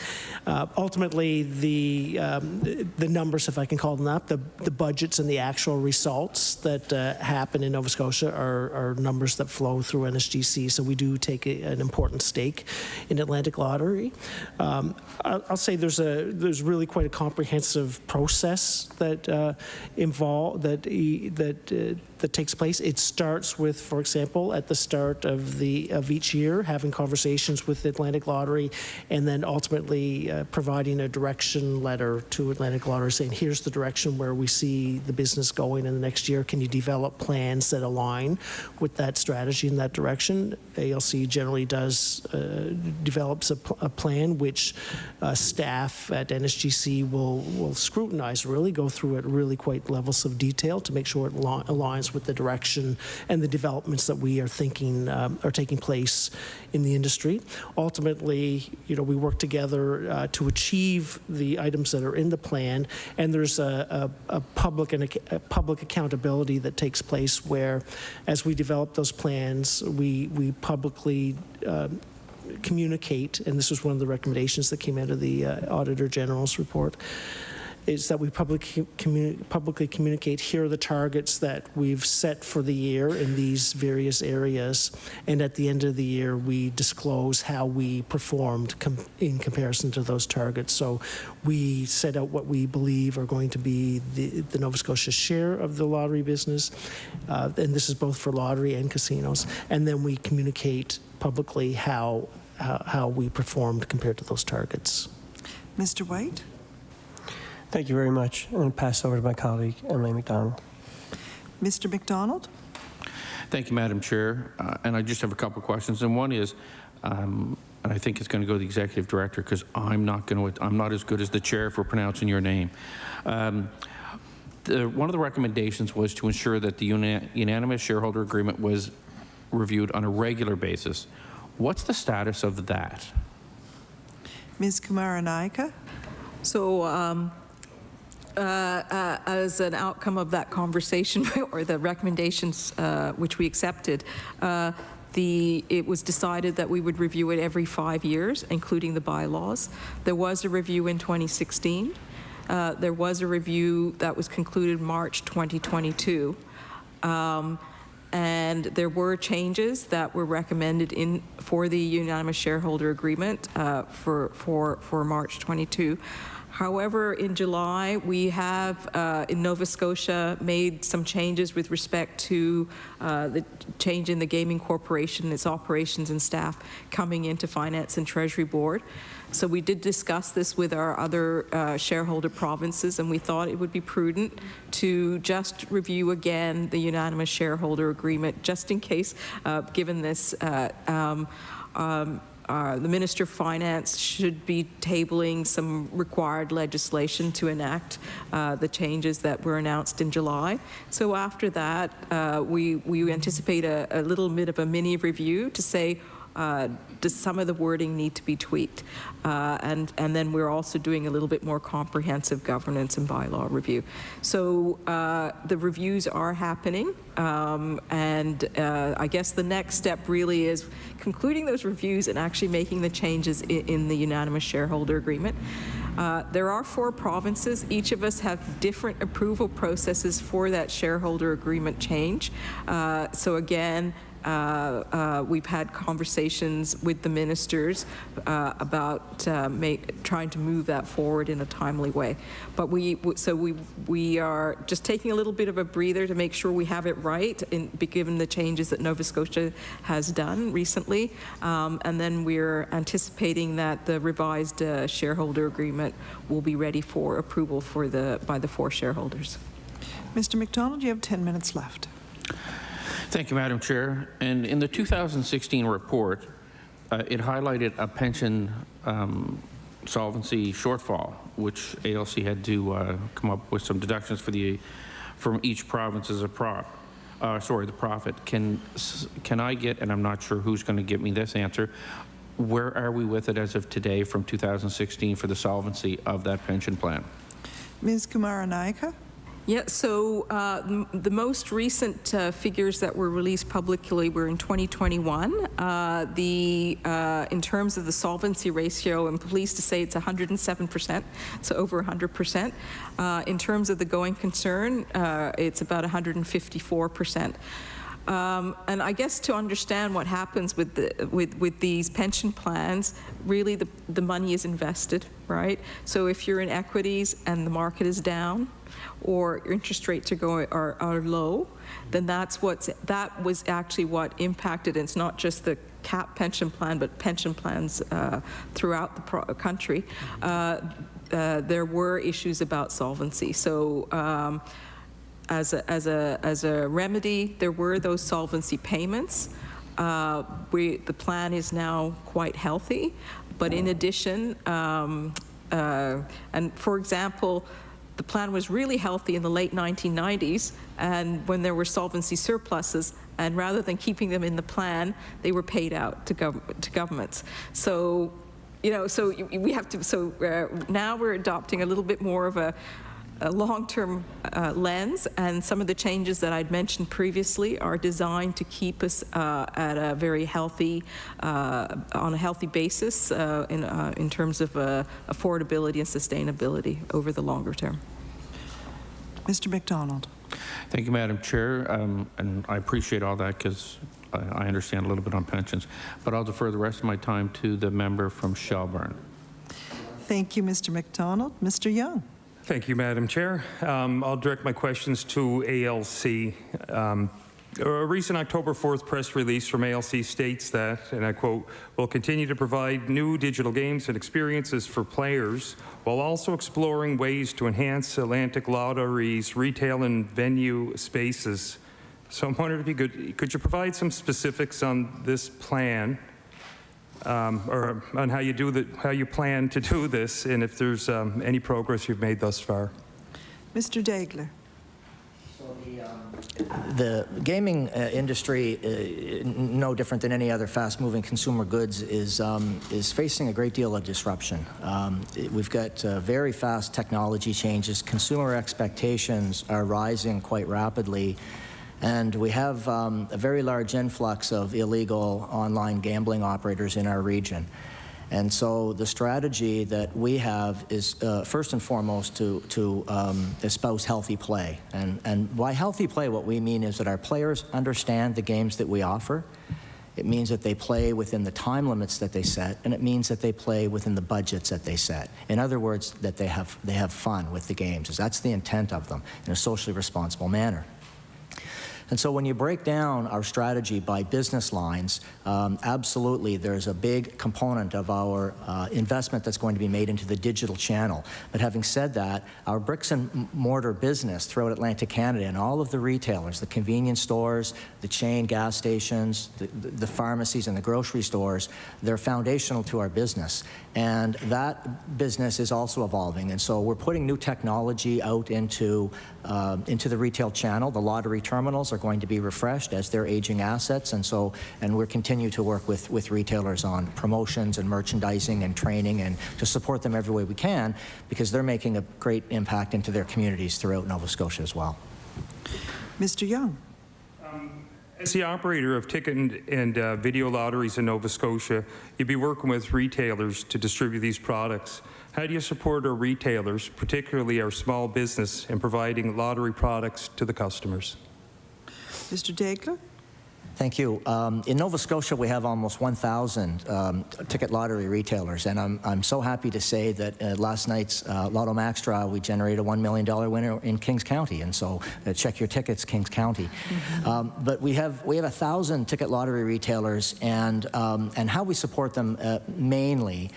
Ultimately, the numbers, if I can call them that, the budgets and the actual results that happen in Nova Scotia are numbers that flow through NSGC. So we do take an important stake in Atlantic Lottery. I'll say there's really quite a comprehensive process that that takes place. It starts with, for example, at the start of each year, having conversations with Atlantic Lottery, and then ultimately providing a direction letter to Atlantic Lottery saying, here's the direction where we see the business going in the next year. Can you develop plans that align with that strategy in that direction? ALC generally develops a plan which staff at NSGC will scrutinize, really go through at really quite levels of detail to make sure it aligns with the direction and the developments that we are thinking are taking place in the industry. Ultimately, we work together to achieve the items that are in the plan, and there's a public accountability that takes place where, as we develop those plans, we publicly communicate, and this was one of the recommendations that came out of the Auditor General's report, is that we publicly communicate, here are the targets that we've set for the year in these various areas, and at the end of the year we disclose how we performed in comparison to those targets. So we set out what we believe are going to be the Nova Scotia share of the lottery business, and this is both for lottery and casinos, and then we communicate publicly how we performed compared to those targets. Mr. White? Thank you very much. I'm going to pass over to my colleague, Emily McDonald. Mr. McDonald? Thank you, Madam Chair. And I just have a couple of questions. And one is, and I think it's going to go to the Executive Director because I'm not as good as the Chair for pronouncing your name. One of the recommendations was to ensure that the unanimous shareholder agreement was reviewed on a regular basis. What's the status of that? Ms. Kumaranayake? So as an outcome of that conversation or the recommendations which we accepted, it was decided that we would review it every 5 years, including the bylaws. There was a review in 2016. There was a review that was concluded March 2022. And there were changes that were recommended for the unanimous shareholder agreement for March 22. However, in July, we have, in Nova Scotia, made some changes with respect to the change in the Gaming Corporation, its operations and staff coming into Finance and Treasury Board. So we did discuss this with our other shareholder provinces, and we thought it would be prudent to just review again the unanimous shareholder agreement, just in case, given this, the Minister of Finance should be tabling some required legislation to enact the changes that were announced in July. So after that, we anticipate a little bit of a mini review to say, does some of the wording need to be tweaked? And then we're also doing a little bit more comprehensive governance and bylaw review. So the reviews are happening, and I guess the next step really is concluding those reviews and actually making the changes in the unanimous shareholder agreement. There are 4 provinces. Each of us have different approval processes for that shareholder agreement change. So again, We've had conversations with the ministers about trying to move that forward in a timely way. But we are just taking a little bit of a breather to make sure we have it right, given the changes that Nova Scotia has done recently. And then we're anticipating that the revised shareholder agreement will be ready for approval by the 4 shareholders. Mr. MacDonald, you have 10 minutes left. Thank you, Madam Chair. And in the 2016 report, it highlighted a pension solvency shortfall, which ALC had to come up with some deductions from each province as a the profit. Can I get, and I'm not sure who's going to give me this answer, where are we with it as of today from 2016 for the solvency of that pension plan? Ms. Kumaranayake? Yeah, so the most recent figures that were released publicly were in 2021. In terms of the solvency ratio, I'm pleased to say it's 107%, so over 100%. In terms of the going concern, it's about 154%. And I guess to understand what happens with these pension plans, really the money is invested, right? So if you're in equities and the market is down, or interest rates are low, then that was actually what impacted. And it's not just the cap pension plan, but pension plans throughout the country. There were issues about solvency. So as a remedy, there were those solvency payments. The plan is now quite healthy, but in addition, and for example, the plan was really healthy in the late 1990s, and when there were solvency surpluses, and rather than keeping them in the plan, they were paid out to governments. So, we have to. So now we're adopting a little bit more of a long-term lens, and some of the changes that I'd mentioned previously are designed to keep us at a very healthy, on a healthy basis in terms of affordability and sustainability over the longer term. Mr. MacDonald. Thank you, Madam Chair, and I appreciate all that because I understand a little bit on pensions, but I'll defer the rest of my time to the member from Shelburne. Thank you, Mr. MacDonald. Mr. Young. Thank you, Madam Chair. I'll direct my questions to ALC. A recent October 4th press release from ALC states that, and I quote, "will continue to provide new digital games and experiences for players while also exploring ways to enhance Atlantic Lottery's retail and venue spaces." So I'm wondering if could you provide some specifics on this plan, or on how you plan to do this, and if there's any progress you've made thus far. Mr. Daigle. The gaming industry, no different than any other fast-moving consumer goods, is facing a great deal of disruption. We've got very fast technology changes. Consumer expectations are rising quite rapidly. And we have a very large influx of illegal online gambling operators in our region. And so the strategy that we have is first and foremost to espouse healthy play. And by healthy play, what we mean is that our players understand the games that we offer. It means that they play within the time limits that they set, and it means that they play within the budgets that they set. In other words, that they have fun with the games. That's the intent of them in a socially responsible manner. And so when you break down our strategy by business lines, absolutely there's a big component of our investment that's going to be made into the digital channel. But having said that, our bricks and mortar business throughout Atlantic Canada and all of the retailers, the convenience stores, the chain gas stations, the pharmacies and the grocery stores, they're foundational to our business. And that business is also evolving. And so we're putting new technology out into the retail channel. The lottery terminals are going to be refreshed as they're aging assets, and we're continue to work with retailers on promotions and merchandising and training and to support them every way we can, because they're making a great impact into their communities throughout Nova Scotia as well. Mr. Young. As the operator of ticket and video lotteries in Nova Scotia, you'd be working with retailers to distribute these products. How do you support our retailers, particularly our small business, in providing lottery products to the customers? Mr. Daigle. Thank you. In Nova Scotia, we have almost 1,000 ticket lottery retailers, and I'm so happy to say that last night's Lotto Max draw, we generated a $1 million winner in Kings County, and so check your tickets, Kings County. But we have 1,000 ticket lottery retailers, and how we support them mainly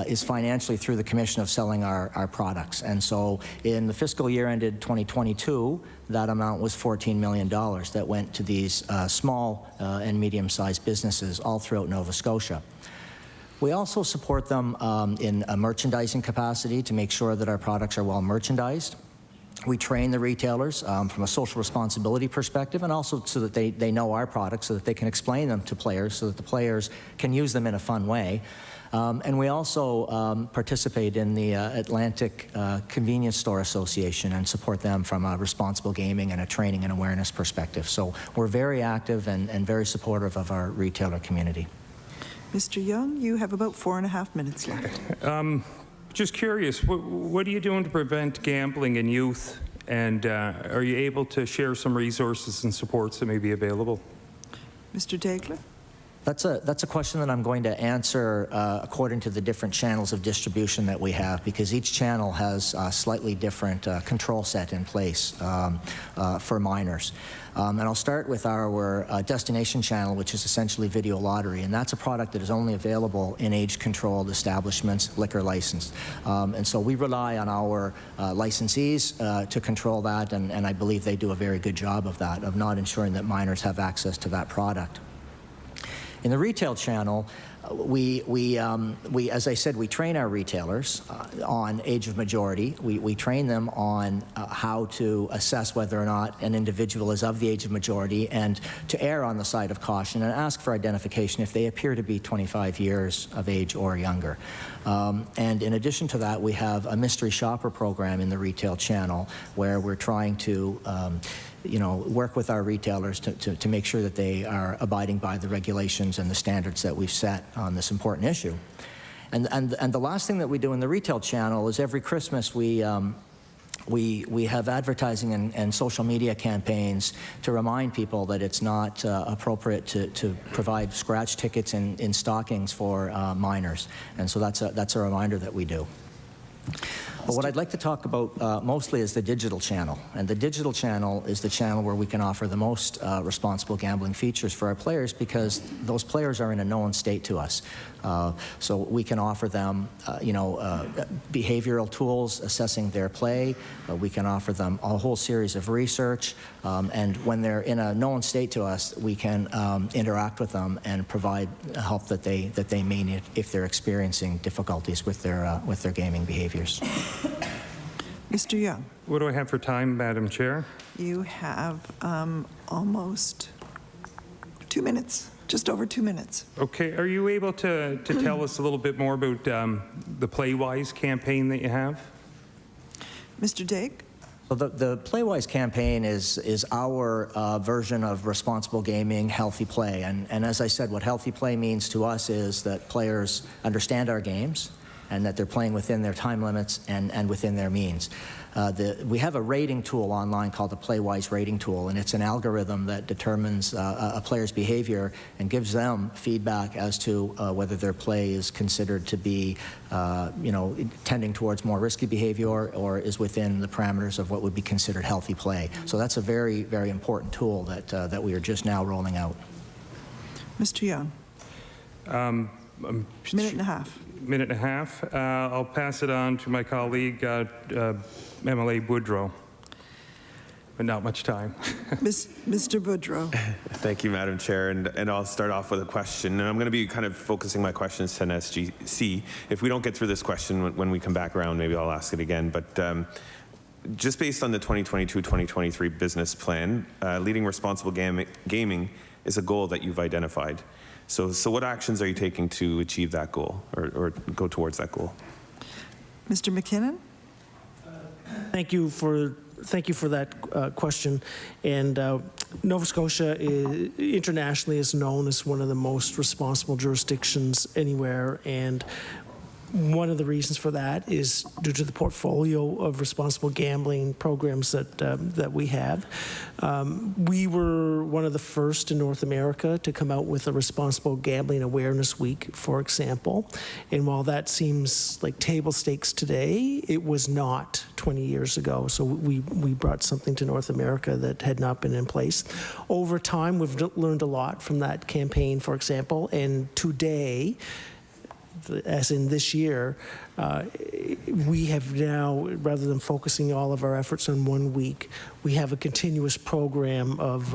is financially through the commission of selling our products. And so in the fiscal year ended 2022, that amount was $14 million that went to these small and medium-sized businesses all throughout Nova Scotia. We also support them in a merchandising capacity to make sure that our products are well merchandised. We train the retailers from a social responsibility perspective, and also so that they know our products, so that they can explain them to players, so that the players can use them in a fun way. And we also participate in the Atlantic Convenience Store Association and support them from a responsible gaming and a training and awareness perspective. So we're very active and very supportive of our retailer community. Mr. Young, you have about 4.5 minutes left. Just curious, what are you doing to prevent gambling in youth? And are you able to share some resources and supports that may be available? Mr. Daigle? That's a question that I'm going to answer according to the different channels of distribution that we have, because each channel has a slightly different control set in place for minors. And I'll start with our destination channel, which is essentially video lottery, and that's a product that is only available in age-controlled establishments, liquor licensed. And so we rely on our licensees to control that, and I believe they do a very good job of that, of not ensuring that minors have access to that product. In the retail channel, as I said, we train our retailers on age of majority. We train them on how to assess whether or not an individual is of the age of majority, and to err on the side of caution and ask for identification if they appear to be 25 years of age or younger. And in addition to that, we have a mystery shopper program in the retail channel where we're trying to work with our retailers to make sure that they are abiding by the regulations and the standards that we've set on this important issue. And the last thing that we do in the retail channel is every Christmas we have advertising and social media campaigns to remind people that it's not appropriate to provide scratch tickets in stockings for minors. And so that's a reminder that we do. But what I'd like to talk about mostly is the digital channel. And the digital channel is the channel where we can offer the most responsible gambling features for our players, because those players are in a known state to us. So we can offer them, behavioral tools assessing their play. We can offer them a whole series of research. And when they're in a known state to us, we can interact with them and provide help that they may need if they're experiencing difficulties with their gaming behaviors. Mr. Young. What do I have for time, Madam Chair? You have almost 2 minutes, just over 2 minutes. Okay, are you able to tell us a little bit more about the Playwise campaign that you have? Mr. Daigle? Well, the Playwise campaign is our version of responsible gaming, healthy play. And as I said, what healthy play means to us is that players understand our games and that they're playing within their time limits and within their means. We have a rating tool online called the Playwise rating tool, and it's an algorithm that determines a player's behavior and gives them feedback as to whether their play is considered to be, tending towards more risky behavior or is within the parameters of what would be considered healthy play. So that's a very, very important tool that we are just now rolling out. Mr. Young. Minute and a half. Minute and a half. I'll pass it on to my colleague, MLA Boudreau, but not much time. Mr. Boudreau. Thank you, Madam Chair, and I'll start off with a question, and I'm going to be kind of focusing my questions to NSGC. If we don't get through this question when we come back around, maybe I'll ask it again, but just based on the 2022-2023 business plan, leading responsible gaming is a goal that you've identified. So what actions are you taking to achieve that goal or go towards that goal? Mr. MacKinnon? Thank you for that question. And Nova Scotia internationally is known as one of the most responsible jurisdictions anywhere. And One of the reasons for that is due to the portfolio of responsible gambling programs that we have. We were one of the first in North America to come out with a Responsible Gambling Awareness Week, for example. And while that seems like table stakes today, it was not 20 years ago. So we brought something to North America that had not been in place. Over time, we've learned a lot from that campaign, for example. And today, as in this year, we have now, rather than focusing all of our efforts on 1 week, we have a continuous program of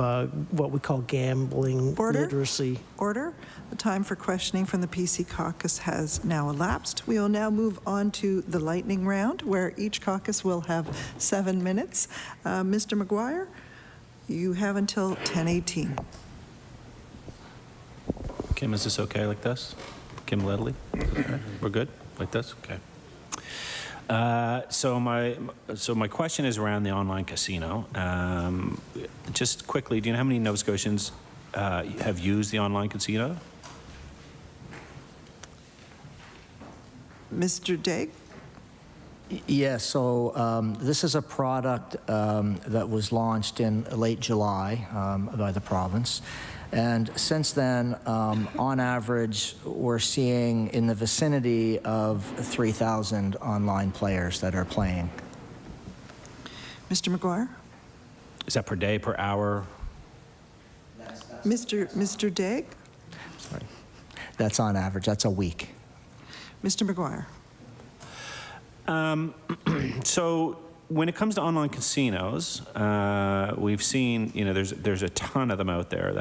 what we call gambling literacy. Order. The time for questioning from the PC caucus has now elapsed. We will now move on to the lightning round, where each caucus will have 7 minutes. Mr. McGuire, you have until 10:18. Kim, is this okay like this? Kim Ledley? Okay. We're good like this? Okay. So my question is around the online casino. Just quickly, do you know how many Nova Scotians have used the online casino? Mr. Daigle? Yes, so this is a product that was launched in late July by the province. And since then, on average, we're seeing in the vicinity of 3,000 online players that are playing. Mr. McGuire? Is that per day, per hour? Mr. Daigle? Sorry. That's on average. That's a week. Mr. McGuire? So when it comes to online casinos, we've seen, there's a ton of them out there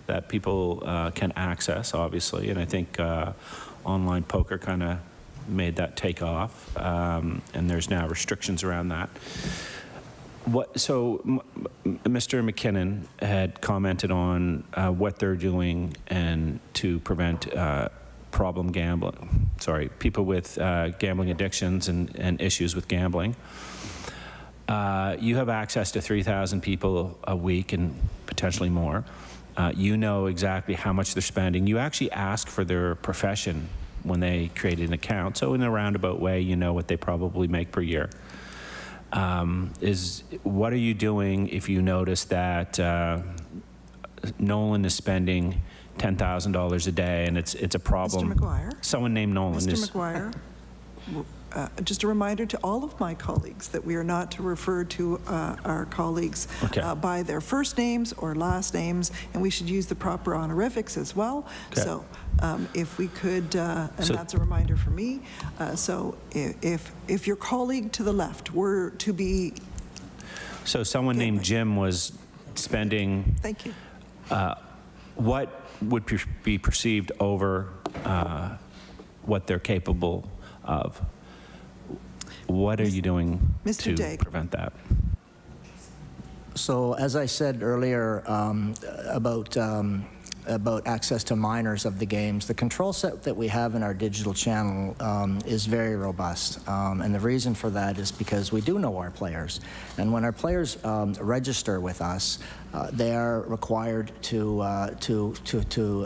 that people can access, obviously, and I think online poker kind of made that take off, and there's now restrictions around that. So Mr. MacKinnon had commented on what they're doing and to prevent problem gambling. People with gambling addictions and issues with gambling. You have access to 3,000 people a week and potentially more. You know exactly how much they're spending. You actually ask for their profession when they create an account. So in a roundabout way, you know what they probably make per year. What are you doing if you notice that Nolan is spending $10,000 a day and it's a problem? Mr. McGuire? Someone named Nolan Mr. is... McGuire, just a reminder to all of my colleagues that we are not to refer to our colleagues by their first names or last names, and we should use the proper honorifics as well. Okay. So if we could, that's a reminder for me, so if your colleague to the left were to be... So someone named Jim was spending... Thank you. What would be perceived over what they're capable of? What are you doing to prevent that? So as I said earlier about access to minors of the games, the control set that we have in our digital channel is very robust. And the reason for that is because we do know our players. And when our players register with us, they are required to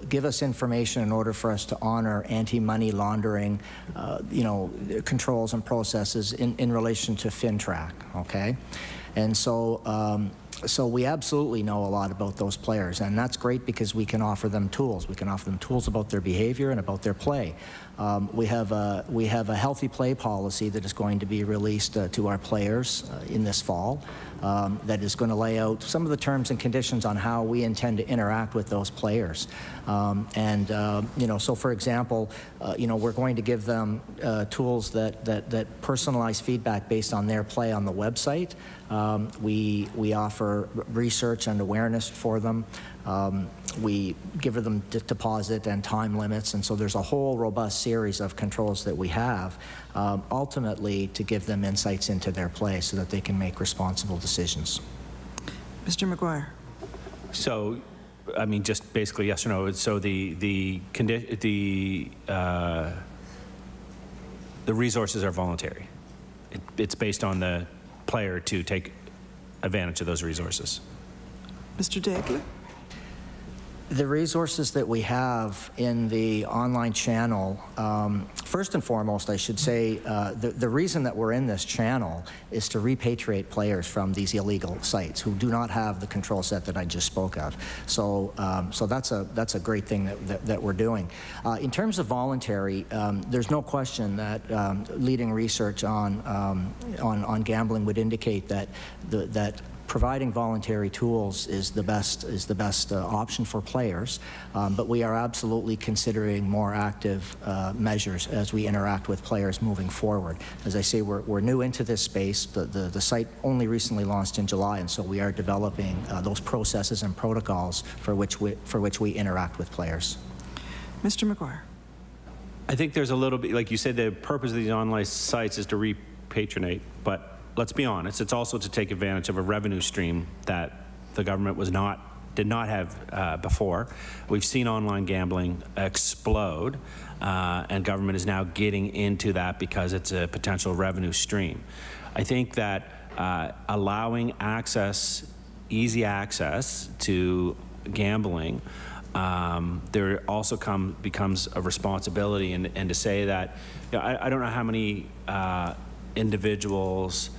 give us information in order for us to honor anti-money laundering, controls and processes in relation to FinTrack, okay? And so we absolutely know a lot about those players, and that's great because we can offer them tools. We can offer them tools about their behavior and about their play. We have a healthy play policy that is going to be released to our players in this fall. That is going to lay out some of the terms and conditions on how we intend to interact with those players. So for example, we're going to give them tools that personalize feedback based on their play on the website. We offer research and awareness for them. We give them deposit and time limits, and so there's a whole robust series of controls that we have, ultimately to give them insights into their play so that they can make responsible decisions. Mr. McGuire. So, I mean, just basically yes or no. So the resources are voluntary. It's based on the player to take advantage of those resources. Mr. Daigle. The resources that we have in the online channel, first and foremost, I should say, the reason that we're in this channel is to repatriate players from these illegal sites who do not have the control set that I just spoke of. So, so that's a great thing that we're doing. In terms of voluntary, there's no question that leading research on gambling would indicate that that providing voluntary tools is the best option for players, but we are absolutely considering more active measures as we interact with players moving forward. As I say, we're new into this space. The site only recently launched in July, and so we are developing those processes and protocols for which we interact with players. Mr. McGuire. I think there's a little bit, like you said, the purpose of these online sites is to repatronate, but let's be honest, it's also to take advantage of a revenue stream that the government did not have before. We've seen online gambling explode, and government is now getting into that because it's a potential revenue stream. I think that allowing access, easy access to gambling, there also becomes a responsibility, and to say that, you know, I don't know how many individuals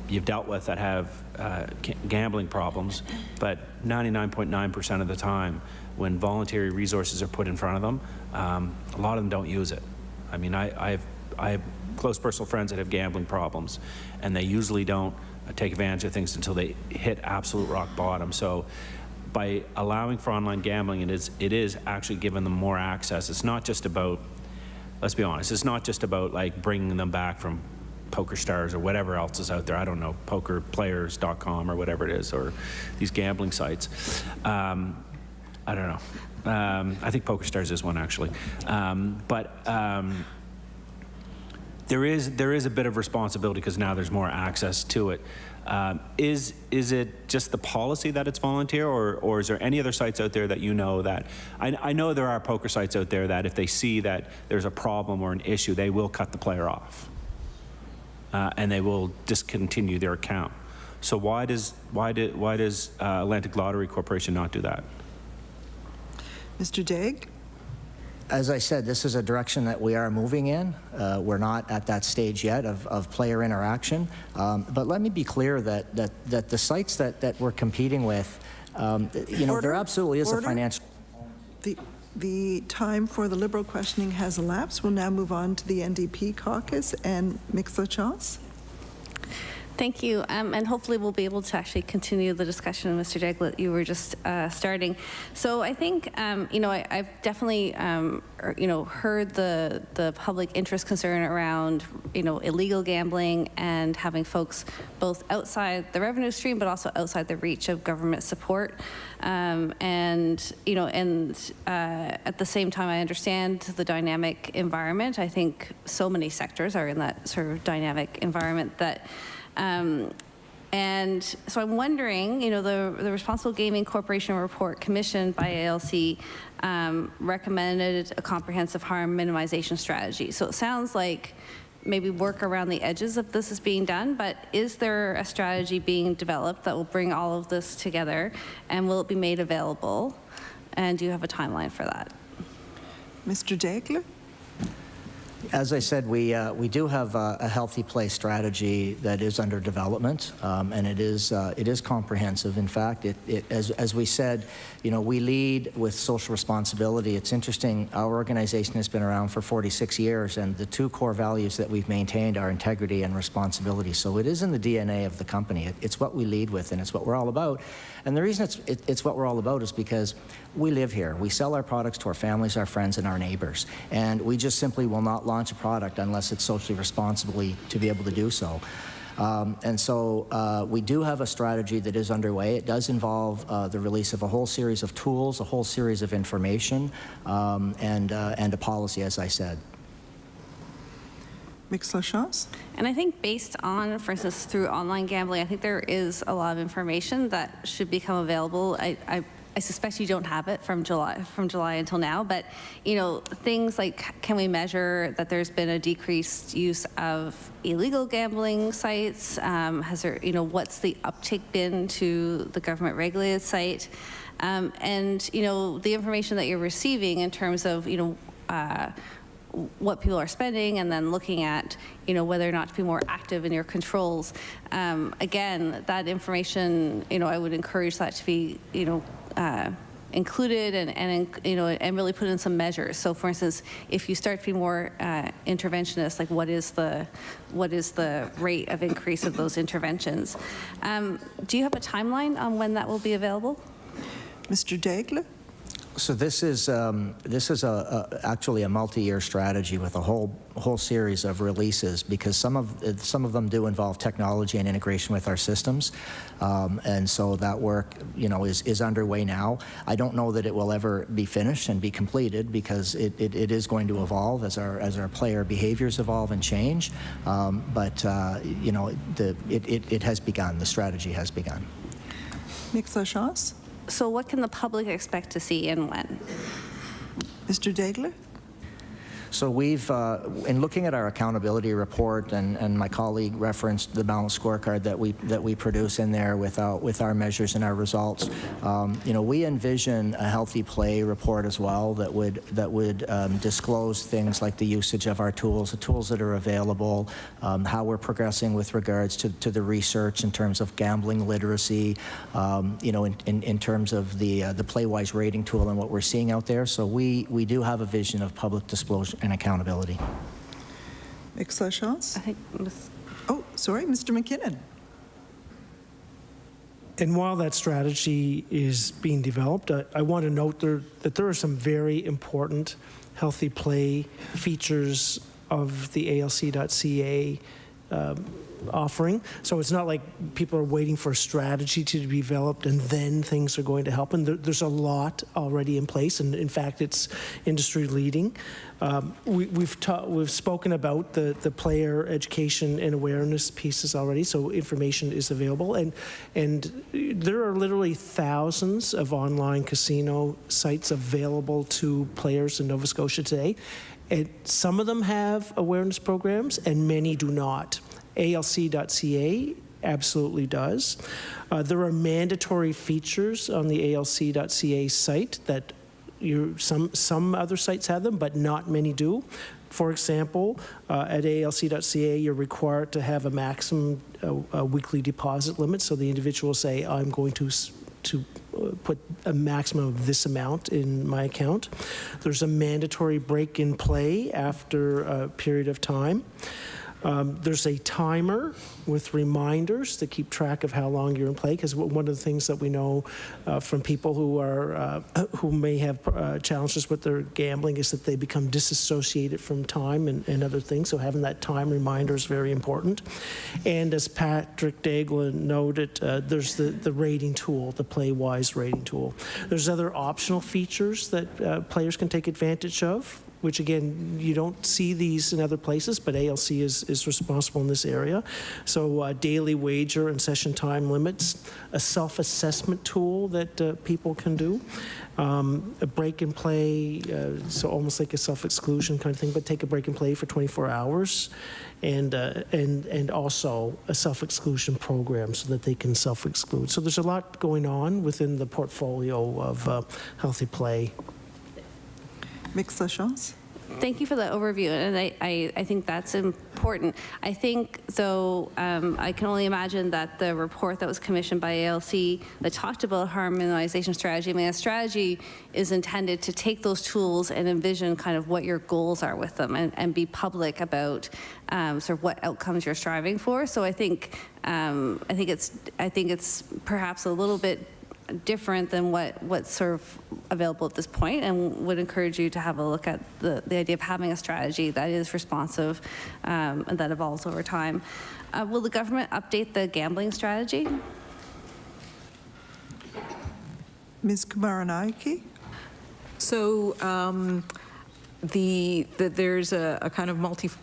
you've dealt with that have gambling problems, but 99.9% of the time when voluntary resources are put in front of them, a lot of them don't use it. I mean, I have close personal friends that have gambling problems, and they usually don't take advantage of things until they hit absolute rock bottom. So by allowing for online gambling, it is actually giving them more access. It's not just about, let's be honest, it's not just about like bringing them back from Poker Stars or whatever else is out there. I don't know, pokerplayers.com or whatever it is, or these gambling sites. I don't know. I think Poker Stars is one, actually. There is a bit of responsibility because now there's more access to it. Is it just the policy that it's volunteer, or is there any other sites out there that you know that, I know there are poker sites out there that if they see that there's a problem or an issue, they will cut the player off. And they will discontinue their account. So why does Atlantic Lottery Corporation not do that? Mr. Daigle? As I said, this is a direction that we are moving in. We're not at that stage yet of player interaction. But let me be clear that the sites that we're competing with, you know, there absolutely is a financial... The time for the Liberal questioning has elapsed. We'll now move on to the NDP Caucus and Mix-La-Chance. Thank you, and hopefully we'll be able to actually continue the discussion, Mr. Daigle, that you were just starting. So I think, you know, I've definitely, you know, heard the public interest concern around, you know, illegal gambling and having folks both outside the revenue stream, but also outside the reach of government support. And, you know, at the same time, I understand the dynamic environment. I think so many sectors are in that sort of dynamic environment that, and so I'm wondering, you know, the Responsible Gaming Corporation report commissioned by ALC recommended a comprehensive harm minimization strategy. So it sounds like maybe work around the edges of this is being done, but is there a strategy being developed that will bring all of this together, and will it be made available? And do you have a timeline for that? Mr. Daigle? As I said, we do have a healthy play strategy that is under development, and it is comprehensive. In fact, as we said, you know, we lead with social responsibility. It's interesting, our organization has been around for 46 years, and the two core values that we've maintained are integrity and responsibility. So it is in the DNA of the company. It's what we lead with, and it's what we're all about. And the reason it's what we're all about is because we live here. We sell our products to our families, our friends, and our neighbors. And we just simply will not launch a product unless it's socially responsibly to be able to do so. And so we do have a strategy that is underway. It does involve the release of a whole series of tools, a whole series of information, and a policy, as I said. Mix-La-Chance? And I think based on, for instance, through online gambling, I think there is a lot of information that should become available. I suspect you don't have it from July until now, but, you know, things like, can we measure that there's been a decreased use of illegal gambling sites? Has there, you know, what's the uptake been to the government regulated site? And, you know, the information that you're receiving in terms of, you know, what people are spending, and then looking at, you know, whether or not to be more active in your controls. Again, that information, you know, I would encourage that to be, you know, included and you know, and really put in some measures. So, for instance, if you start to be more interventionist, like what is the rate of increase of those interventions? Do you have a timeline on when that will be available? Mr. Daigle? So this is actually a multi-year strategy with a whole series of releases, because some of them do involve technology and integration with our systems, and so that work, you know, is underway now. I don't know that it will ever be finished and be completed, because it is going to evolve as our player behaviors evolve and change. But you know, it has begun. The strategy has begun. Nick Lachance? So what can the public expect to see and when? Mr. Daigle? So we've, in looking at our accountability report, and my colleague referenced the balanced scorecard that we produce in there with our measures and our results. You know, we envision a healthy play report as well that would disclose things like the usage of our tools, the tools that are available, how we're progressing with regards to the research in terms of gambling literacy, you know, in terms of the PlayWise rating tool and what we're seeing out there. So we do have a vision of public disclosure and accountability. Nick Lachance? I think. Oh, sorry, Mr. MacKinnon. And while that strategy is being developed, I want to note that there are some very important healthy play features of the ALC.ca offering. So it's not like people are waiting for a strategy to be developed and then things are going to help. And there's a lot already in place, and in fact, it's industry leading. We've spoken about the player education and awareness pieces already, so information is available. And there are literally thousands of online casino sites available to players in Nova Scotia today. And some of them have awareness programs and many do not. ALC.ca absolutely does. There are mandatory features on the ALC.ca site that some other sites have them, but not many do. For example, at ALC.ca, you're required to have a maximum weekly deposit limit. So the individual will say, I'm going to put a maximum of this amount in my account. There's a mandatory break in play after a period of time. There's a timer with reminders to keep track of how long you're in play, because one of the things that we know from people who may have challenges with their gambling is that they become disassociated from time and other things. So having that time reminder is very important. And as Patrick Daigle noted, there's the rating tool, the PlayWise rating tool. There's other optional features that players can take advantage of, which again, you don't see these in other places, but ALC is responsible in this area. So daily wager and session time limits, a self-assessment tool that people can do, a break and play, so almost like a self-exclusion kind of thing, but take a break and play for 24 hours, and also a self-exclusion program so that they can self-exclude. So there's a lot going on within the portfolio of healthy play. Mix Lachance? Thank you for the overview, and I think that's important. I think, though, I can only imagine that the report that was commissioned by ALC that talked about harmonization strategy, I mean, a strategy is intended to take those tools and envision kind of what your goals are with them and be public about sort of what outcomes you're striving for. So I think it's perhaps a little bit different than what's sort of available at this point, and would encourage you to have a look at the idea of having a strategy that is responsive and that evolves over time. Will the government update the gambling strategy? Ms. Kumaranayake? So there's a kind of multi-path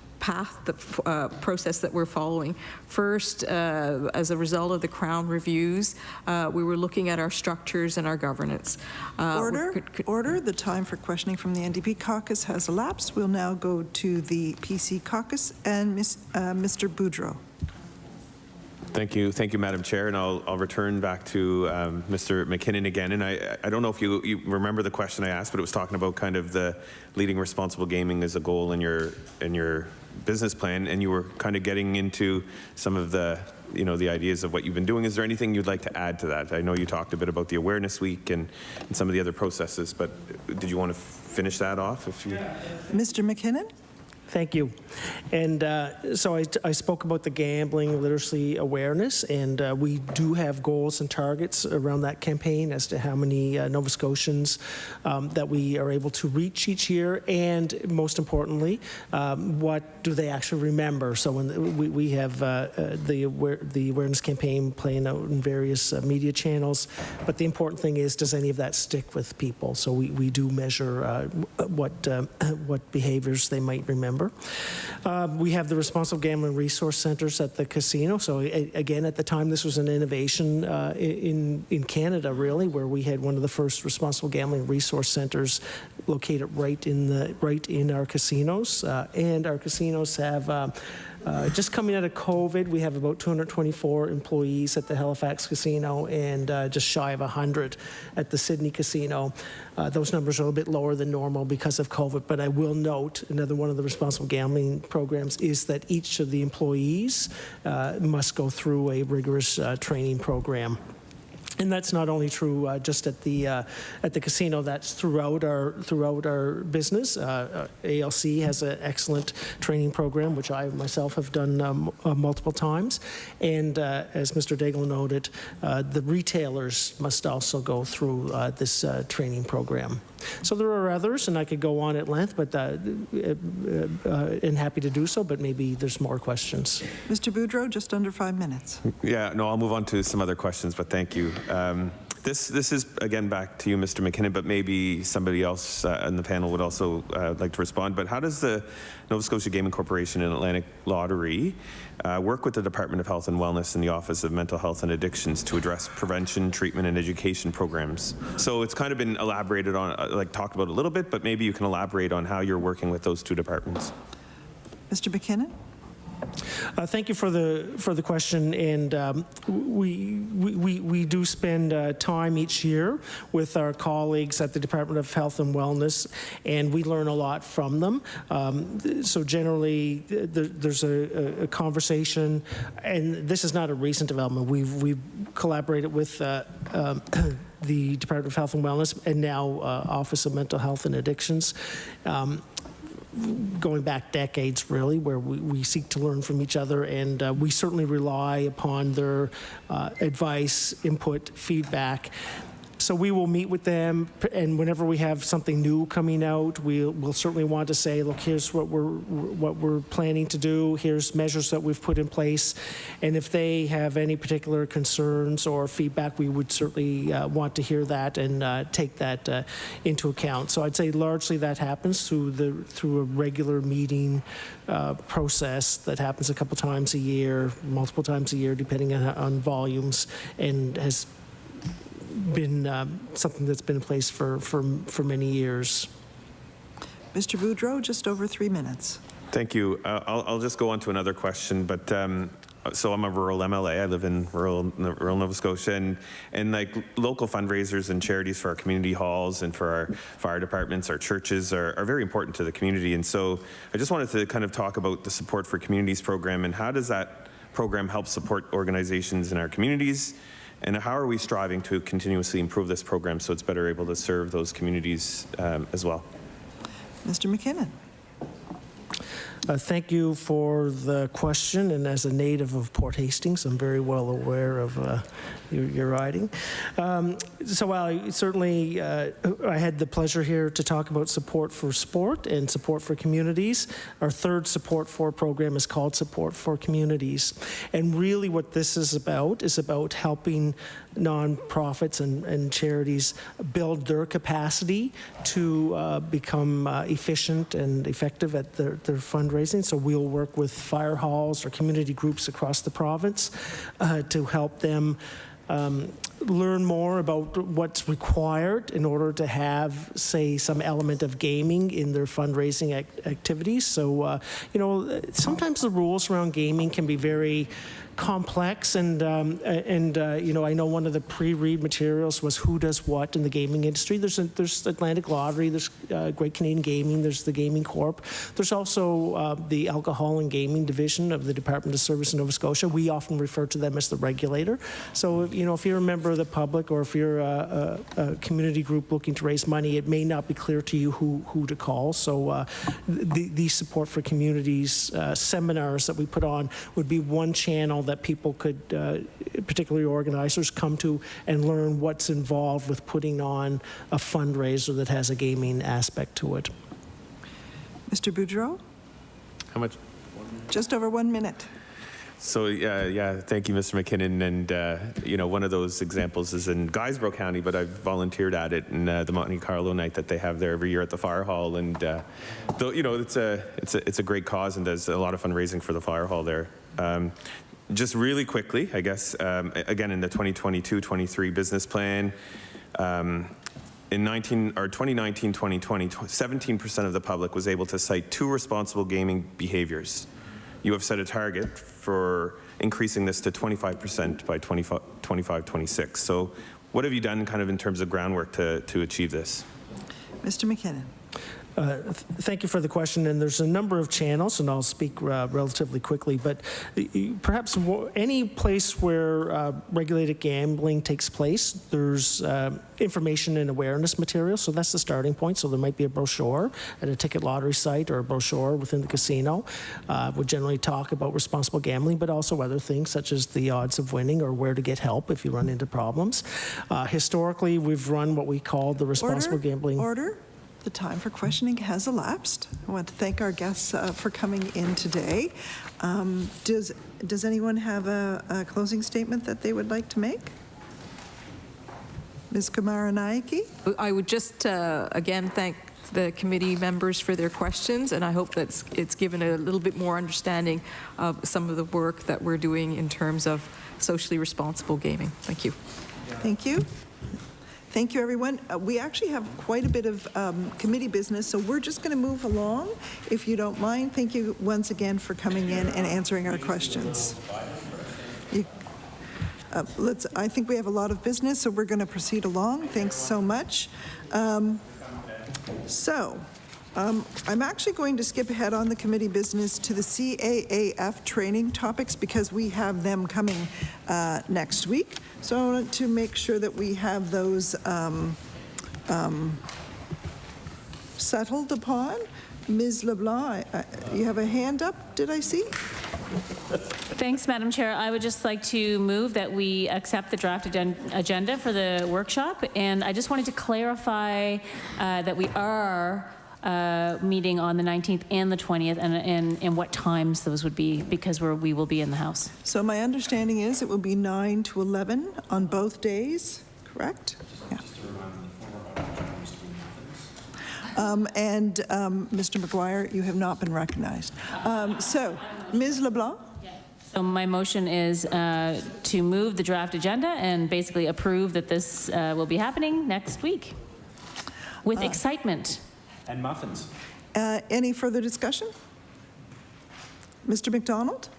process that we're following. First, as a result of the Crown reviews, we were looking at our structures and our governance. Order. The time for questioning from the NDP Caucus has elapsed. We'll now go to the PC Caucus and Mr. Boudreau. Thank you, Madam Chair, and I'll return back to Mr. MacKinnon again. And I don't know if you remember the question I asked, but it was talking about kind of the leading responsible gaming as a goal in your business plan, and you were kind of getting into some of the the ideas of what you've been doing. Is there anything you'd like to add to that? I know you talked a bit about the Awareness Week and some of the other processes, but did you want to finish that off? Mr. MacKinnon? Thank you. And so I spoke about the gambling literacy awareness, and we do have goals and targets around that campaign as to how many Nova Scotians that we are able to reach each year, and most importantly, what do they actually remember? So when we have the awareness campaign playing out in various media channels, but the important thing is, does any of that stick with people? So we do measure what behaviors they might remember. We have the Responsible Gambling Resource Centers at the casino. So again, at the time, this was an innovation in Canada, really, where we had one of the first Responsible Gambling Resource Centers located right in our casinos. And our casinos have just coming out of COVID, we have about 224 employees at the Halifax Casino and just shy of 100 at the Sydney Casino. Those numbers are a little bit lower than normal because of COVID, but I will note another one of the responsible gambling programs is that each of the employees must go through a rigorous training program. And that's not only true just at the casino. That's throughout our business. ALC has an excellent training program, which I myself have done multiple times. And as Mr. Daigle noted, the retailers must also go through this training program. So there are others, and I could go on at length, but and happy to do so. But maybe there's more questions. Mr. Boudreau, just under 5 minutes. Yeah, no, I'll move on to some other questions, but thank you. This is, again, back to you, Mr. MacKinnon, but maybe somebody else on the panel would also like to respond. But how does the Nova Scotia Gaming Corporation and Atlantic Lottery work with the Department of Health and Wellness and the Office of Mental Health and Addictions to address prevention, treatment, and education programs? So it's kind of been elaborated on, talked about a little bit, but maybe you can elaborate on how you're working with those two departments. Mr. MacKinnon? Thank you for the question, and we do spend time each year with our colleagues at the Department of Health and Wellness, and we learn a lot from them. So generally, there's a conversation, and this is not a recent development. We've collaborated with the Department of Health and Wellness and now Office of Mental Health and Addictions. Going back decades, really, where we seek to learn from each other, and we certainly rely upon their advice, input, feedback. So we will meet with them, and whenever we have something new coming out, we'll certainly want to say, look, here's what we're planning to do. Here's measures that we've put in place, and if they have any particular concerns or feedback, we would certainly want to hear that and take that into account. So I'd say largely that happens through a regular meeting process that happens a couple times a year, multiple times a year, depending on volumes, and has been something that's been in place for many years. Mr. Boudreau, just over 3 minutes. Thank you. I'll just go on to another question, but so I'm a rural MLA. I live in rural Nova Scotia, and like local fundraisers and charities for our community halls and for our fire departments, our churches are very important to the community. And so I just wanted to kind of talk about the Support for Communities program, and how does that program help support organizations in our communities? And how are we striving to continuously improve this program so it's better able to serve those communities as well? Mr. MacKinnon. Thank you for the question, and as a native of Port Hastings, I'm very well aware of your riding. So I certainly, I had the pleasure here to talk about support for sport and support for communities. Our third support for program is called Support for Communities. And really what this is about helping nonprofits and charities build their capacity to become efficient and effective at their fundraising. So we'll work with fire halls or community groups across the province to help them learn more about what's required in order to have, say, some element of gaming in their fundraising activities. So, sometimes the rules around gaming can be very complex, and you know, I know one of the pre-read materials was who does what in the gaming industry. There's Atlantic Lottery, there's Great Canadian Gaming, there's the Gaming Corp. There's also the Alcohol and Gaming Division of the Department of Service in Nova Scotia. We often refer to them as the regulator. So, you know, if you're a member of the public or if you're a community group looking to raise money, it may not be clear to you who to call. So the support for communities seminars that we put on would be one channel that people could, particularly organizers, come to and learn what's involved with putting on a fundraiser that has a gaming aspect to it. Mr. Boudreau? How much? Just over 1 minute. So yeah, thank you, Mr. MacKinnon. And you know, one of those examples is in Guysborough County, but I've volunteered at it in the Monte Carlo night that they have there every year at the fire hall. And though, you know, it's a great cause and does a lot of fundraising for the fire hall there. Just really quickly, I guess, again in the 2022-23 business plan. In 2019-2020, 17% of the public was able to cite 2 responsible gaming behaviors. You have set a target for increasing this to 25% by 25-26. So what have you done kind of in terms of groundwork to achieve this? Mr. MacKinnon. Thank you for the question, and there's a number of channels, and I'll speak relatively quickly, but perhaps any place where regulated gambling takes place, there's information and awareness material, so that's the starting point. So there might be a brochure at a ticket lottery site or a brochure within the casino. Would generally talk about responsible gambling, but also other things such as the odds of winning or where to get help if you run into problems. Historically, we've run what we call the responsible gambling. Order. The time for questioning has elapsed. I want to thank our guests for coming in today. Does anyone have a closing statement that they would like to make? Ms. Kumaranayake? I would just, again, thank the committee members for their questions, and I hope that it's given a little bit more understanding of some of the work that we're doing in terms of socially responsible gaming. Thank you. Thank you. Thank you, everyone. We actually have quite a bit of committee business, so we're just going to move along, if you don't mind. Thank you once again for coming in and answering our questions. I think we have a lot of business, so we're going to proceed along. Thanks so much. I'm actually going to skip ahead on the committee business to the CAAF training topics because we have them coming next week. So I want to make sure that we have those settled upon. Ms. LeBlanc, you have a hand up, did I see? Thanks, Madam Chair. I would just like to move that we accept the draft agenda for the workshop. And I just wanted to clarify that we are meeting on the 19th and the 20th, and what times those would be, because we will be in the House. So my understanding is it will be 9 to 11 on both days, correct? Yeah. Mr. McGuire, you have not been recognized. So, Ms. LeBlanc? So my motion is to move the draft agenda and basically approve that this will be happening next week with excitement. And muffins. Any further discussion? Mr. McDonald?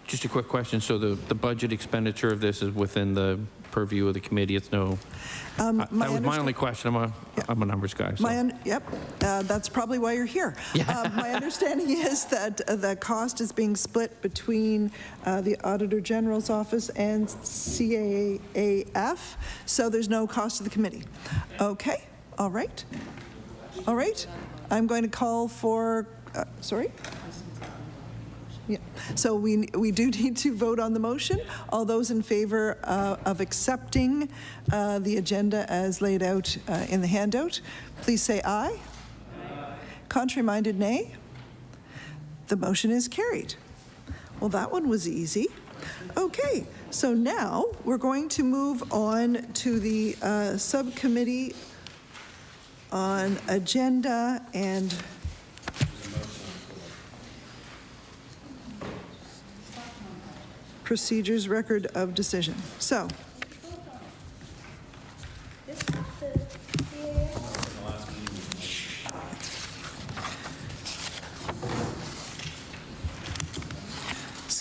Just a quick question. So the budget expenditure of this is within the purview of the committee. It's no. That was my only question. I'm a numbers guy. So. Yep. That's probably why you're here. Yeah. My understanding is that the cost is being split between the Auditor General's office and CAAF, so there's no cost to the committee. Okay. All right. All right. I'm going to call for. Sorry. Yeah. So we do need to vote on the motion. All those in favor of accepting the agenda as laid out in the handout, please say aye. Aye. Contrary-minded, nay. The motion is carried. Well, that one was easy. Okay. So now we're going to move on to the subcommittee on agenda and procedures, record of decision. So,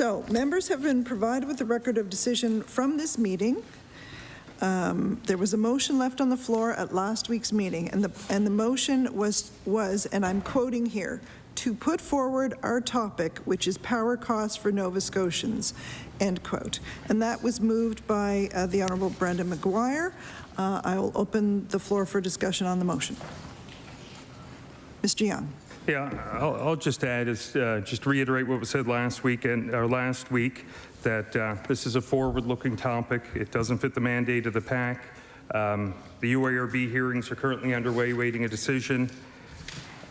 So, members have been provided with a record of decision from this meeting. There was a motion left on the floor at last week's meeting, and the motion was, and I'm quoting here, to put forward our topic, which is power costs for Nova Scotians, end quote. And that was moved by the Honourable Brenda McGuire. I will open the floor for discussion on the motion. Mr. Young. Yeah, I'll just add, just reiterate what was said last week, that this is a forward-looking topic. It doesn't fit the mandate of the PAC. The UARB hearings are currently underway, waiting a decision.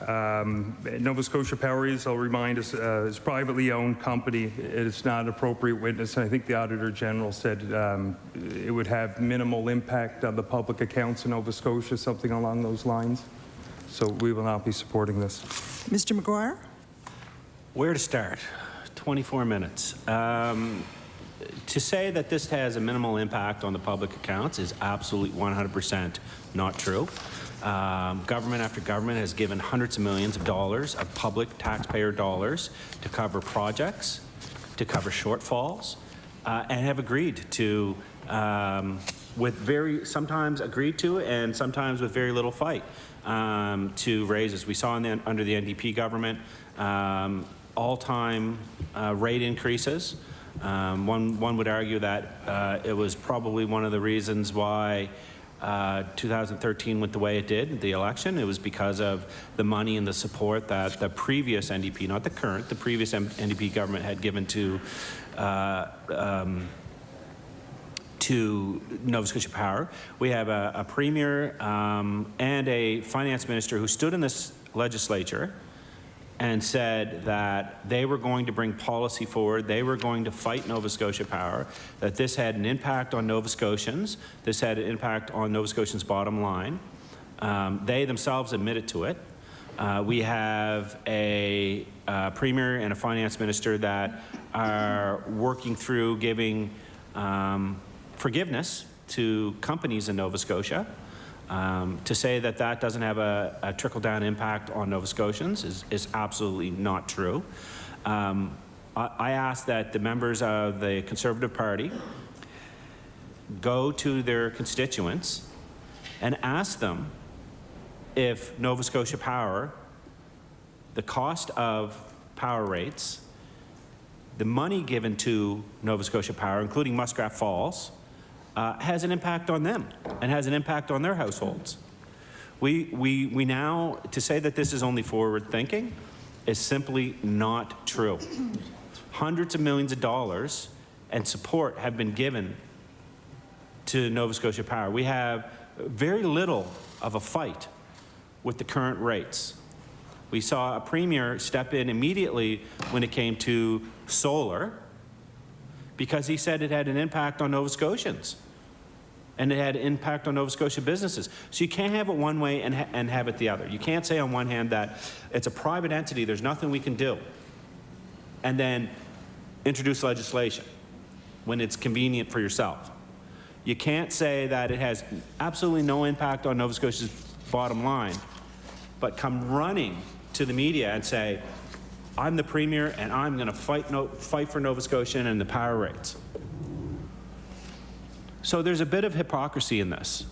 Nova Scotia Power is, I'll remind us, is a privately owned company. It is not an appropriate witness, and I think the Auditor General said it would have minimal impact on the public accounts in Nova Scotia, something along those lines. So we will not be supporting this. Mr. McGuire? Where to start? 24 minutes. To say that this has a minimal impact on the public accounts is absolutely 100% not true. Government after government has given hundreds of millions of dollars of public taxpayer dollars to cover projects, to cover shortfalls, and have agreed to, sometimes agreed to and sometimes with very little fight, to raise, as we saw under the NDP government, all-time rate increases. One would argue that it was probably one of the reasons why 2013 went the way it did, the election. It was because of the money and the support that the previous NDP, not the current, the previous NDP government had given to Nova Scotia Power. We have a premier and a finance minister who stood in this legislature and said that they were going to bring policy forward, they were going to fight Nova Scotia Power, that this had an impact on Nova Scotians, this had an impact on Nova Scotians' bottom line. They themselves admitted to it. We have a premier and a finance minister that are working through giving forgiveness to companies in Nova Scotia. To say that that doesn't have a trickle-down impact on Nova Scotians is absolutely not true. I ask that the members of the Conservative Party go to their constituents and ask them if Nova Scotia Power, the cost of power rates, the money given to Nova Scotia Power, including Muskrat Falls, has an impact on them and has an impact on their households. We now, to say that this is only forward thinking is simply not true. Hundreds of millions of dollars and support have been given to Nova Scotia Power. We have very little of a fight with the current rates. We saw a premier step in immediately when it came to solar because he said it had an impact on Nova Scotians and it had an impact on Nova Scotia businesses. So you can't have it one way and have it the other. You can't say on one hand that it's a private entity, there's nothing we can do, and then introduce legislation when it's convenient for yourself. You can't say that it has absolutely no impact on Nova Scotia's bottom line, but come running to the media and say, I'm the premier and I'm going to fight for Nova Scotia and the power rates. So there's a bit of hypocrisy in this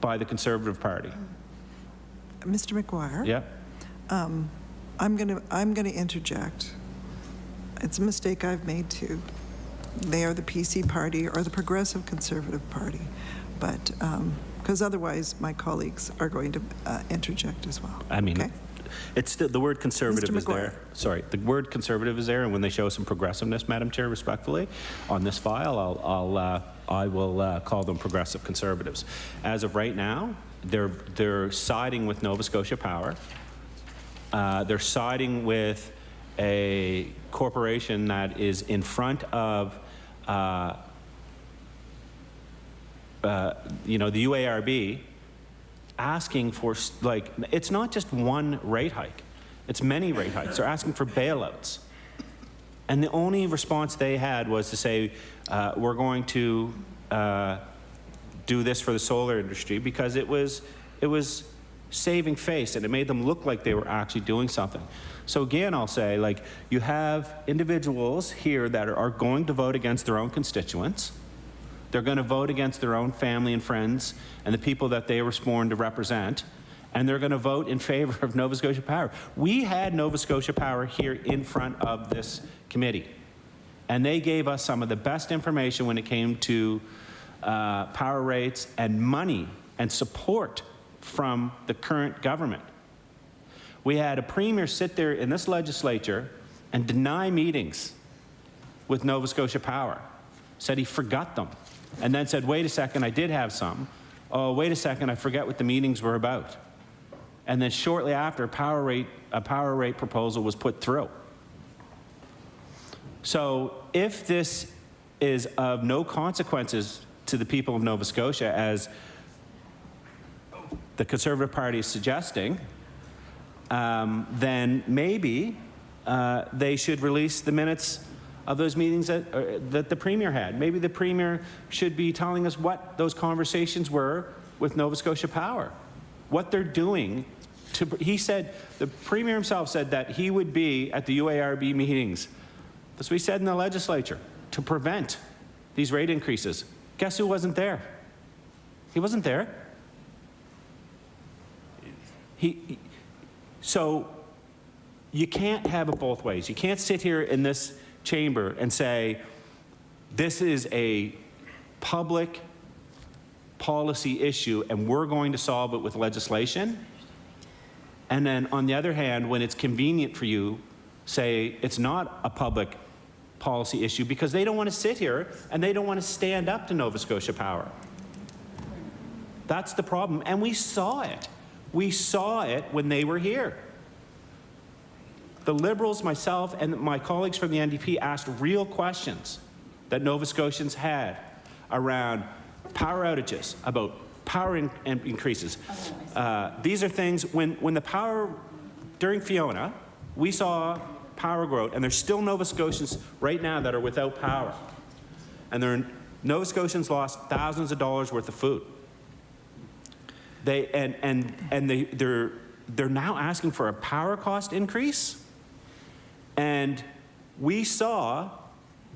by the Conservative Party. Mr. McGuire? Yeah. I'm going to interject. It's a mistake I've made too. They are the PC party or the Progressive Conservative Party, but because otherwise my colleagues are going to interject as well. I mean, okay? It's the word conservative Mr. is there. Sorry, the word conservative is there, and when they show some progressiveness, Madam Chair, respectfully, on this file, I will call them progressive conservatives. As of right now, they're siding with Nova Scotia Power. They're siding with a corporation that is in front of, the UARB, asking for, like, it's not just one rate hike, it's many rate hikes. They're asking for bailouts. And the only response they had was to say, we're going to do this for the solar industry because it was saving face, and it made them look like they were actually doing something. So again, I'll say, like, you have individuals here that are going to vote against their own constituents. They're going to vote against their own family and friends and the people that they were sworn to represent, and they're going to vote in favor of Nova Scotia Power. We had Nova Scotia Power here in front of this committee, and they gave us some of the best information when it came to power rates and money and support from the current government. We had a premier sit there in this legislature and deny meetings with Nova Scotia Power. Said he forgot them, and then said, wait a second, I did have some. Oh, wait a second, I forget what the meetings were about. And then shortly after, a power rate proposal was put through. So if this is of no consequences to the people of Nova Scotia, as the Conservative Party is suggesting, then maybe they should release the minutes of those meetings that the Premier had. Maybe the Premier should be telling us what those conversations were with Nova Scotia Power, what they're doing. He said, the Premier himself said that he would be at the UARB meetings. That's what he said in the legislature, to prevent these rate increases. Guess who wasn't there? He wasn't there. So you can't have it both ways. You can't sit here in this chamber and say, this is a public policy issue and we're going to solve it with legislation. And then on the other hand, when it's convenient for you, say it's not a public policy issue because they don't want to sit here and they don't want to stand up to Nova Scotia Power. That's the problem, and we saw it. We saw it when they were here. The Liberals, myself, and my colleagues from the NDP asked real questions that Nova Scotians had around power outages, about power increases. These are things, when the power, during Fiona, we saw power growth, and there's still Nova Scotians right now that are without power. And Nova Scotians lost thousands of dollars worth of food. They're now asking for a power cost increase, and we saw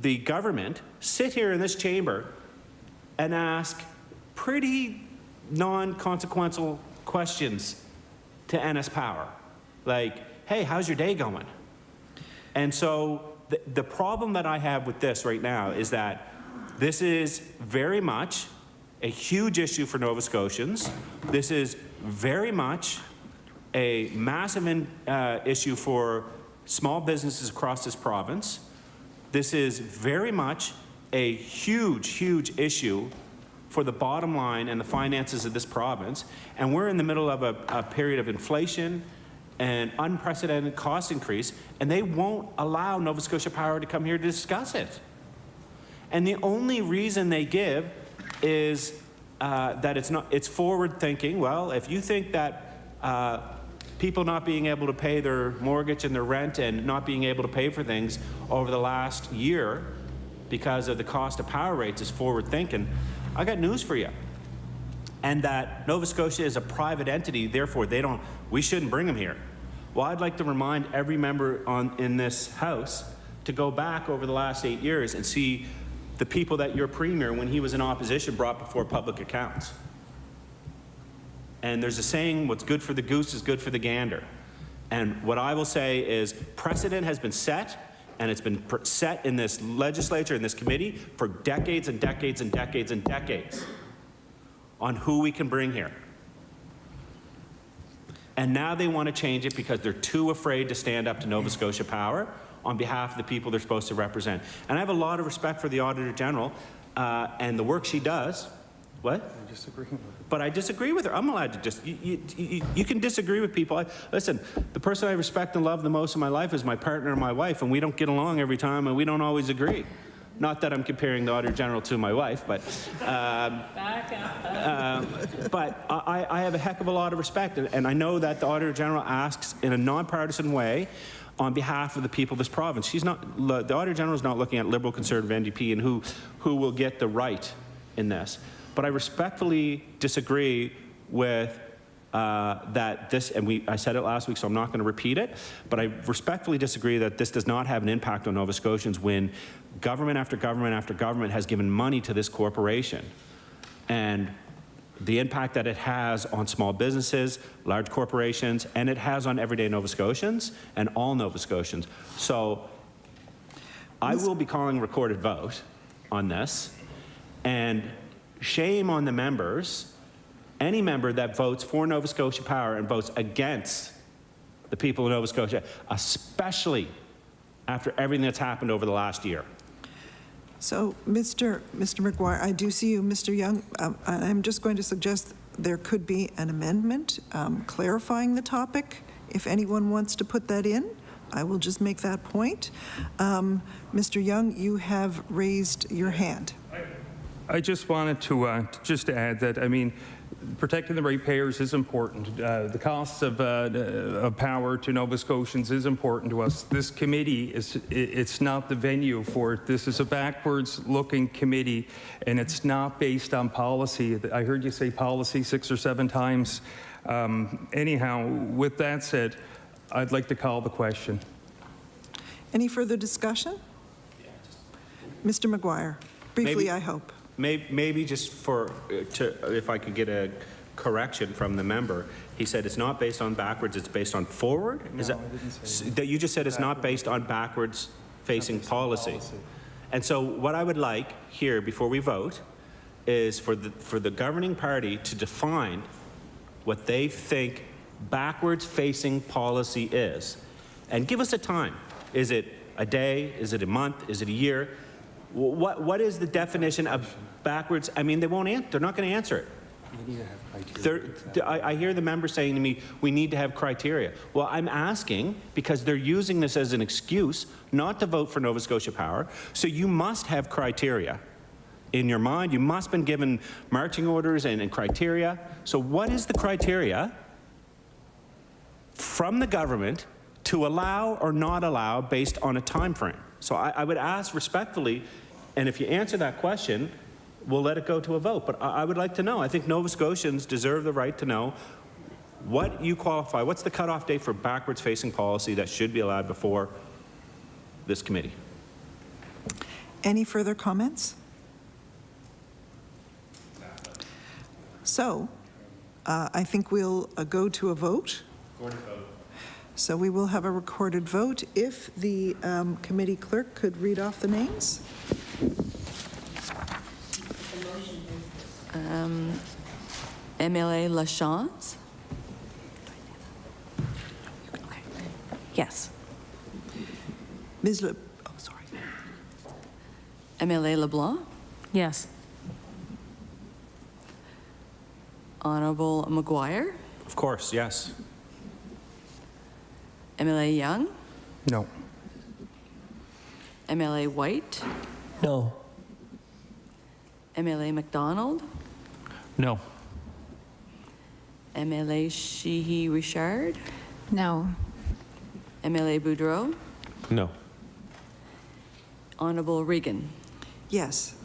the government sit here in this chamber and ask pretty non-consequential questions to NS Power, like, hey, how's your day going? And so the problem that I have with this right now is that this is very much a huge issue for Nova Scotians. This is very much a massive issue for small businesses across this province. This is very much a huge, huge issue for the bottom line and the finances of this province. And we're in the middle of a period of inflation and unprecedented cost increase, and they won't allow Nova Scotia Power to come here to discuss it. And the only reason they give is that it's forward thinking. Well, if you think that people not being able to pay their mortgage and their rent and not being able to pay for things over the last year because of the cost of power rates is forward thinking, I got news for you. And that Nova Scotia is a private entity, therefore we shouldn't bring them here. Well, I'd like to remind every member in this House to go back over the last 8 years and see the people that your Premier, when he was in opposition, brought before public accounts. And there's a saying, what's good for the goose is good for the gander. And what I will say is precedent has been set, and it's been set in this legislature, in this committee, for decades and decades and decades and decades on who we can bring here. And now they want to change it because they're too afraid to stand up to Nova Scotia Power on behalf of the people they're supposed to represent. And I have a lot of respect for the Auditor General and the work she does. What? I disagree with her. But I disagree with her. I'm allowed to just, you can disagree with people. Listen, the person I respect and love the most in my life is my partner and my wife, and we don't get along every time, and we don't always agree. Not that I'm comparing the Auditor General to my wife, but but I have a heck of a lot of respect, and I know that the Auditor General asks in a nonpartisan way on behalf of the people of this province. The Auditor General is not looking at Liberal, Conservative, NDP and who will get the right in this. But I respectfully disagree with that this, and I said it last week, so I'm not going to repeat it, but I respectfully disagree that this does not have an impact on Nova Scotians when government after government after government has given money to this corporation. And the impact that it has on small businesses, large corporations, and it has on everyday Nova Scotians and all Nova Scotians. So I will be calling a recorded vote on this, and shame on the members, any member that votes for Nova Scotia Power and votes against the people of Nova Scotia, especially after everything that's happened over the last year. So, Mr. McGuire, I do see you, Mr. Young. I'm just going to suggest there could be an amendment clarifying the topic. If anyone wants to put that in, I will just make that point. Mr. Young, you have raised your hand. I just wanted to just add that, I mean, protecting the ratepayers is important. The costs of power to Nova Scotians is important to us. This committee, it's not the venue for it. This is a backwards-looking committee, and it's not based on policy. I heard you say policy 6 or 7 times. Anyhow, with that said, I'd like to call the question. Any further discussion? Mr. McGuire, briefly, I hope. Maybe just if I could get a correction from the member, he said it's not based on backwards, it's based on forward? No, Is that, I didn't say that. That you just said it's not based on backwards-facing policy. And so what I would like here before we vote is for the governing party to define what they think backwards-facing policy is, and give us a time. Is it a day? Is it a month? Is it a year? What is the definition of backwards? I mean, they won't answer. They're not going to answer it. You need to have criteria. I hear the member saying to me, we need to have criteria. Well, I'm asking because they're using this as an excuse not to vote for Nova Scotia Power. So you must have criteria in your mind. You must have been given marching orders and criteria. So what is the criteria from the government to allow or not allow based on a time frame? So I would ask respectfully, and if you answer that question, we'll let it go to a vote. But I would like to know. I think Nova Scotians deserve the right to know what you qualify. What's the cutoff date for backwards-facing policy that should be allowed before this committee? Any further comments? So, I think we'll go to a vote. So we will have a recorded vote. If the committee clerk could read off the names. MLA Lachance. Okay. Yes. Ms. MLA LeBlanc. Yes. Honorable McGuire. Of course, yes. MLA Young. No. MLA White. No. MLA McDonald. No. MLA Sheehy Richard? No. MLA Boudreau? No. Honorable Regan? Yes.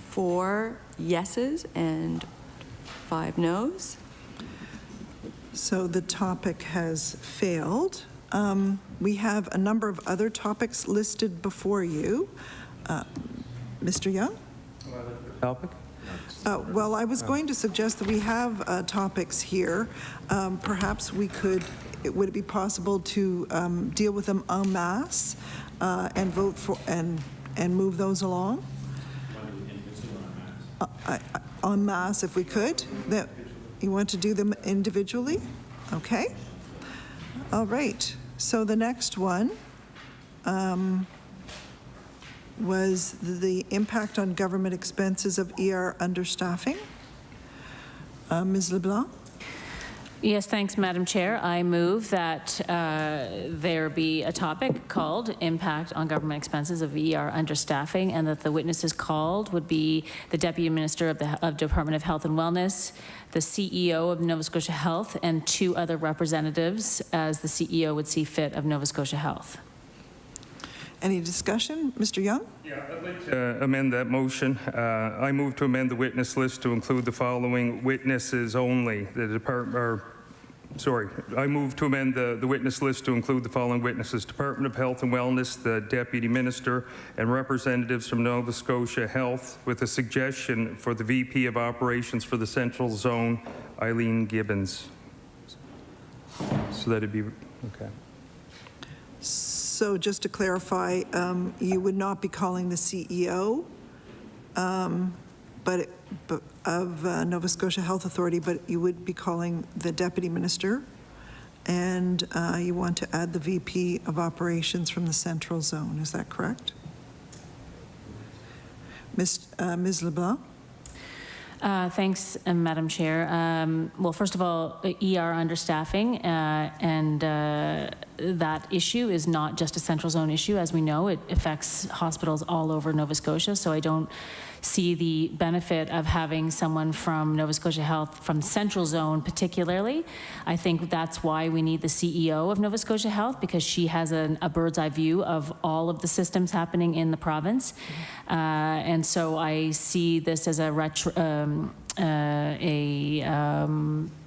4 yeses and 5 noes. So the topic has failed. We have a number of other topics listed before you. Mr. Young? Topic? Well, I was going to suggest that we have topics here. Perhaps we could, would it be possible to deal with them en masse and vote for, and move those along? En masse, if we could. That, you want to do them individually? Okay. All right. So the next one was the impact on government expenses of ER understaffing. Ms. LeBlanc? Yes, thanks, Madam Chair. I move that there be a topic called Impact on Government Expenses of ER Understaffing, and that the witnesses called would be the Deputy Minister of the Department of Health and Wellness, the CEO of Nova Scotia Health, and 2 other representatives as the CEO would see fit of Nova Scotia Health. Any discussion? Mr. Young? Yeah, I'd like to amend that motion. I move to amend the witness list to include the following witnesses only. I move to amend the witness list to include the following witnesses: Department of Health and Wellness, the Deputy Minister, and representatives from Nova Scotia Health, with a suggestion for the VP of Operations for the Central Zone, Eileen Gibbons. So that'd be, okay. So just to clarify, you would not be calling the CEO of Nova Scotia Health Authority, but you would be calling the Deputy Minister, and you want to add the VP of Operations from the Central Zone. Is that correct? Ms. LeBlanc? Thanks, Madam Chair. Well, first of all, ER understaffing, and that issue is not just a Central Zone issue. As we know, it affects hospitals all over Nova Scotia, so I don't see the benefit of having someone from Nova Scotia Health from the Central Zone particularly. I think that's why we need the CEO of Nova Scotia Health, because she has a bird's eye view of all of the systems happening in the province. And so I see this as a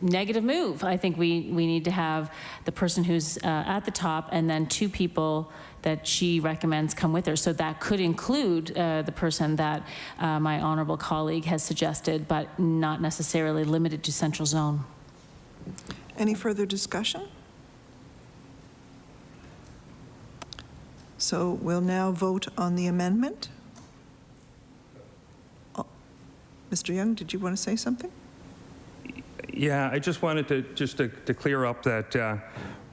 negative move. I think we need to have the person who's at the top and then two people that she recommends come with her. So that could include the person that my honorable colleague has suggested, but not necessarily limited to Central Zone. Any further discussion? So we'll now vote on the amendment. Mr. Young, did you want to say something? Yeah, I just wanted to clear up that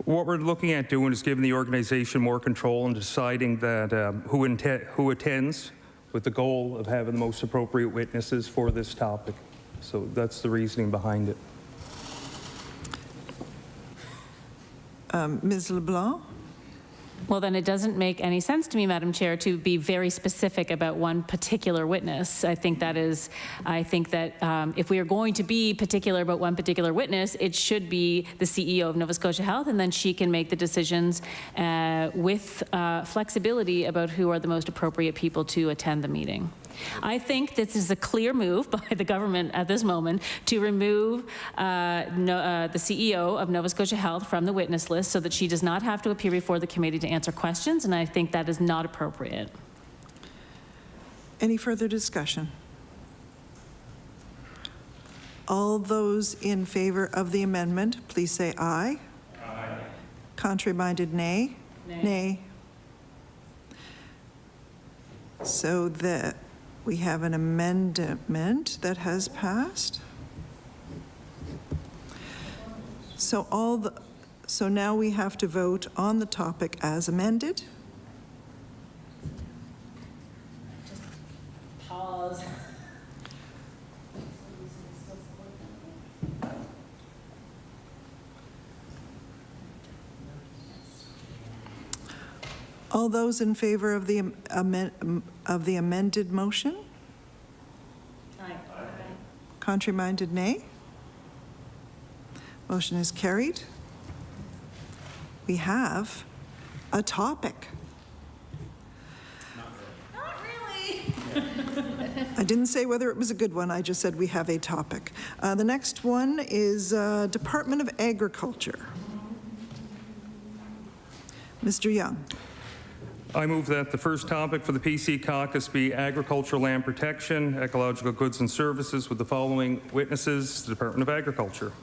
what we're looking at doing is giving the organization more control and deciding that who attends, with the goal of having the most appropriate witnesses for this topic. So that's the reasoning behind it. Ms. LeBlanc? Well, then it doesn't make any sense to me, Madam Chair, to be very specific about one particular witness. I think that if we are going to be particular about one particular witness, it should be the CEO of Nova Scotia Health, and then she can make the decisions with flexibility about who are the most appropriate people to attend the meeting. I think this is a clear move by the government at this moment to remove the CEO of Nova Scotia Health from the witness list so that she does not have to appear before the committee to answer questions, and I think that is not appropriate. Any further discussion? All those in favor of the amendment, please say aye. Aye. Contrary-minded, nay? Nay. Nay. So that we have an amendment that has passed. So now we have to vote on the topic as amended. Pause. All those in favor of the amended motion? Aye. Contrary-minded, nay? Motion is carried. We have a topic. Not really. I didn't say whether it was a good one, I just said we have a topic. The next one is Department of Agriculture. Mr. Young. I move that the first topic for the PC Caucus be agricultural land protection, ecological goods and services, with the following witnesses: the Department of Agriculture.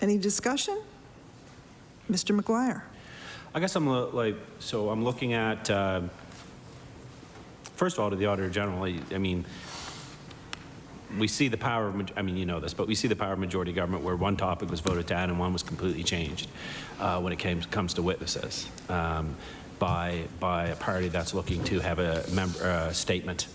Any discussion? Mr. McGuire. I guess I'm looking at, first of all, to the Auditor General. I mean, we see the power of, you know this, but we see the power of majority government where one topic was voted down and one was completely changed when it comes to witnesses by a party that's looking to have a statement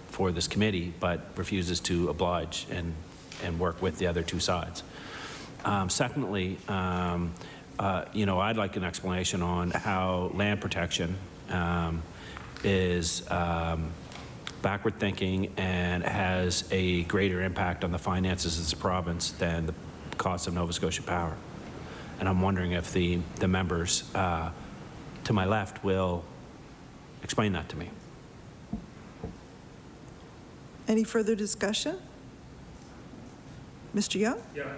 for this committee, but refuses to oblige and work with the other two sides. Secondly, I'd like an explanation on how land protection is backward thinking and has a greater impact on the finances of this province than the cost of Nova Scotia Power. And I'm wondering if the members to my left will explain that to me. Any further discussion? Mr. Young? Yeah.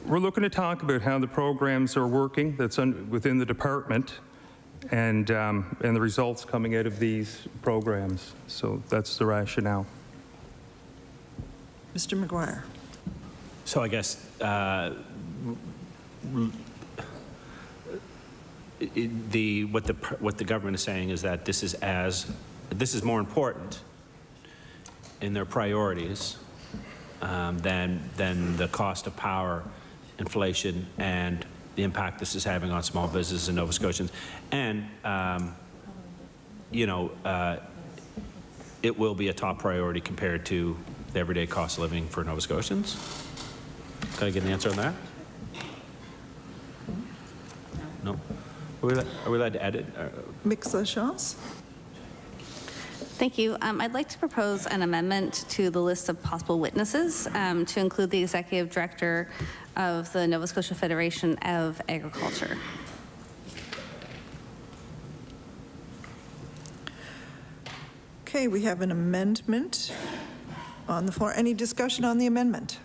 We're looking to talk about how the programs are working that's within the department and the results coming out of these programs. So that's the rationale. Mr. McGuire? So I guess what the government is saying is that this is more important in their priorities than the cost of power, inflation, and the impact this is having on small businesses in Nova Scotians. And, it will be a top priority compared to the everyday cost of living for Nova Scotians. Can I get an answer on that? No? Are we allowed to edit? Mix la chance? Thank you. I'd like to propose an amendment to the list of possible witnesses to include the Executive Director of the Nova Scotia Federation of Agriculture. Okay, we have an amendment on the floor. Any discussion on the amendment?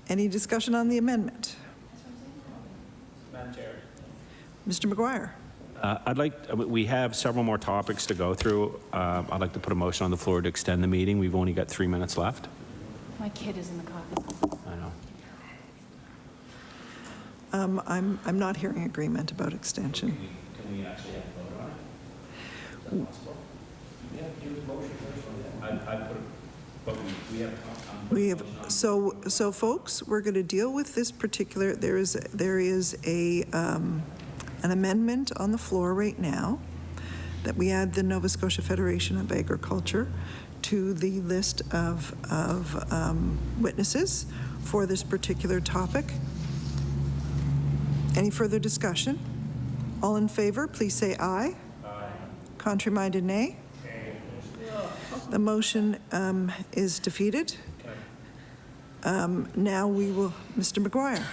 Any discussion on the amendment? Madam Chair. Mr. McGuire? We have several more topics to go through. I'd like to put a motion on the floor to extend the meeting. We've only got 3 minutes left. My kid is in the caucus. I know. I'm not hearing agreement about extension. Can we actually have a vote on it? Is that possible? We have to do the motion first. I put it, but we have. So folks, we're going to deal with this particular. There is an amendment on the floor right now that we add the Nova Scotia Federation of Agriculture to the list of witnesses for this particular topic. Any further discussion? All in favor, please say aye. Aye. Contrary-minded, nay. The motion is defeated. Now we will, Mr. McGuire.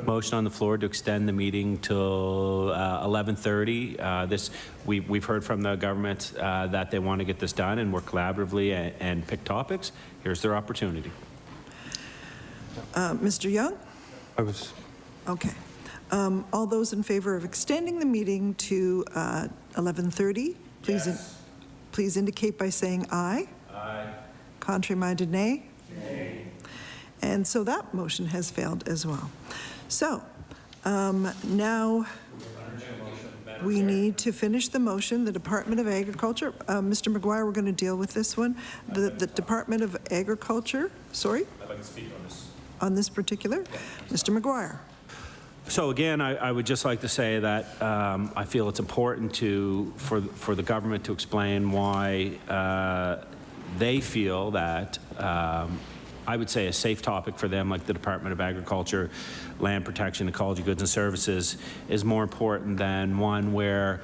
Motion on the floor to extend the meeting till 11:30. We've heard from the government that they want to get this done and work collaboratively and pick topics. Here's their opportunity. Mr. Young? I was. Okay. All those in favor of extending the meeting to 11:30, please, Yes. Please indicate by saying aye. Aye. Contrary-minded, nay. Nay. And so that motion has failed as well. So now we need to finish the motion. The Department of Agriculture, Mr. McGuire, we're going to deal with this one. The Department of Agriculture, sorry? I'd like to speak on this. On this particular? Mr. McGuire. So again, I would just like to say that I feel it's important for the government to explain why they feel that I would say a safe topic for them, like the Department of Agriculture, Land Protection, Ecology, Goods and Services, is more important than one where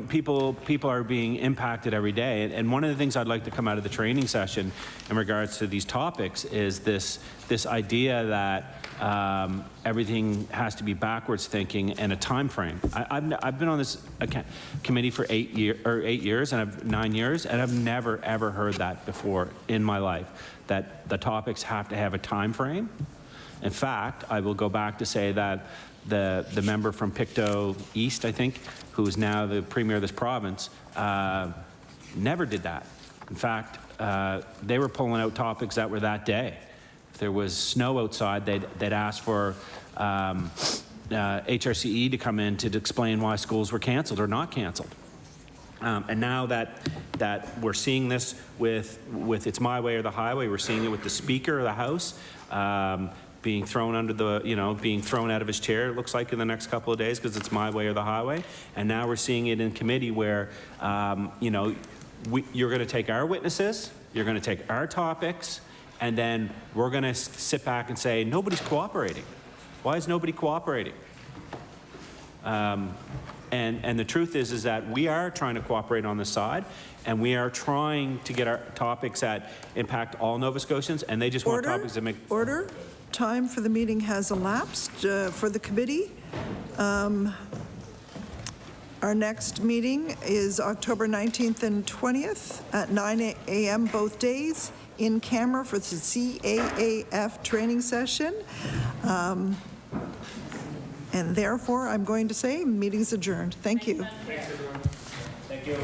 people are being impacted every day. And one of the things I'd like to come out of the training session in regards to these topics is this idea that everything has to be backwards thinking and a time frame. I've been on this committee for 8 years and I've 9 years, and I've never ever heard that before in my life, that the topics have to have a time frame. In fact, I will go back to say that the member from Pictou East, I think, who is now the premier of this province, never did that. In fact, they were pulling out topics that were that day. If there was snow outside, they'd ask for HRCE to come in to explain why schools were canceled or not canceled. And now that we're seeing this with It's My Way or the Highway, we're seeing it with the Speaker of the House, being thrown being thrown out of his chair, it looks like, in the next couple of days because it's my way or the highway. And now we're seeing it in committee where, you're going to take our witnesses, you're going to take our topics, and then we're going to sit back and say, nobody's cooperating. Why is nobody cooperating? And the truth is that we are trying to cooperate on this side, and we are trying to get our topics that impact all Nova Scotians, and they just want topics that make... Order. Time for the meeting has elapsed for the committee. Our next meeting is October 19th and 20th at 9 a.m. both days in camera for the CAAF training session. And therefore, I'm going to say meeting's adjourned. Thank you. Thank you.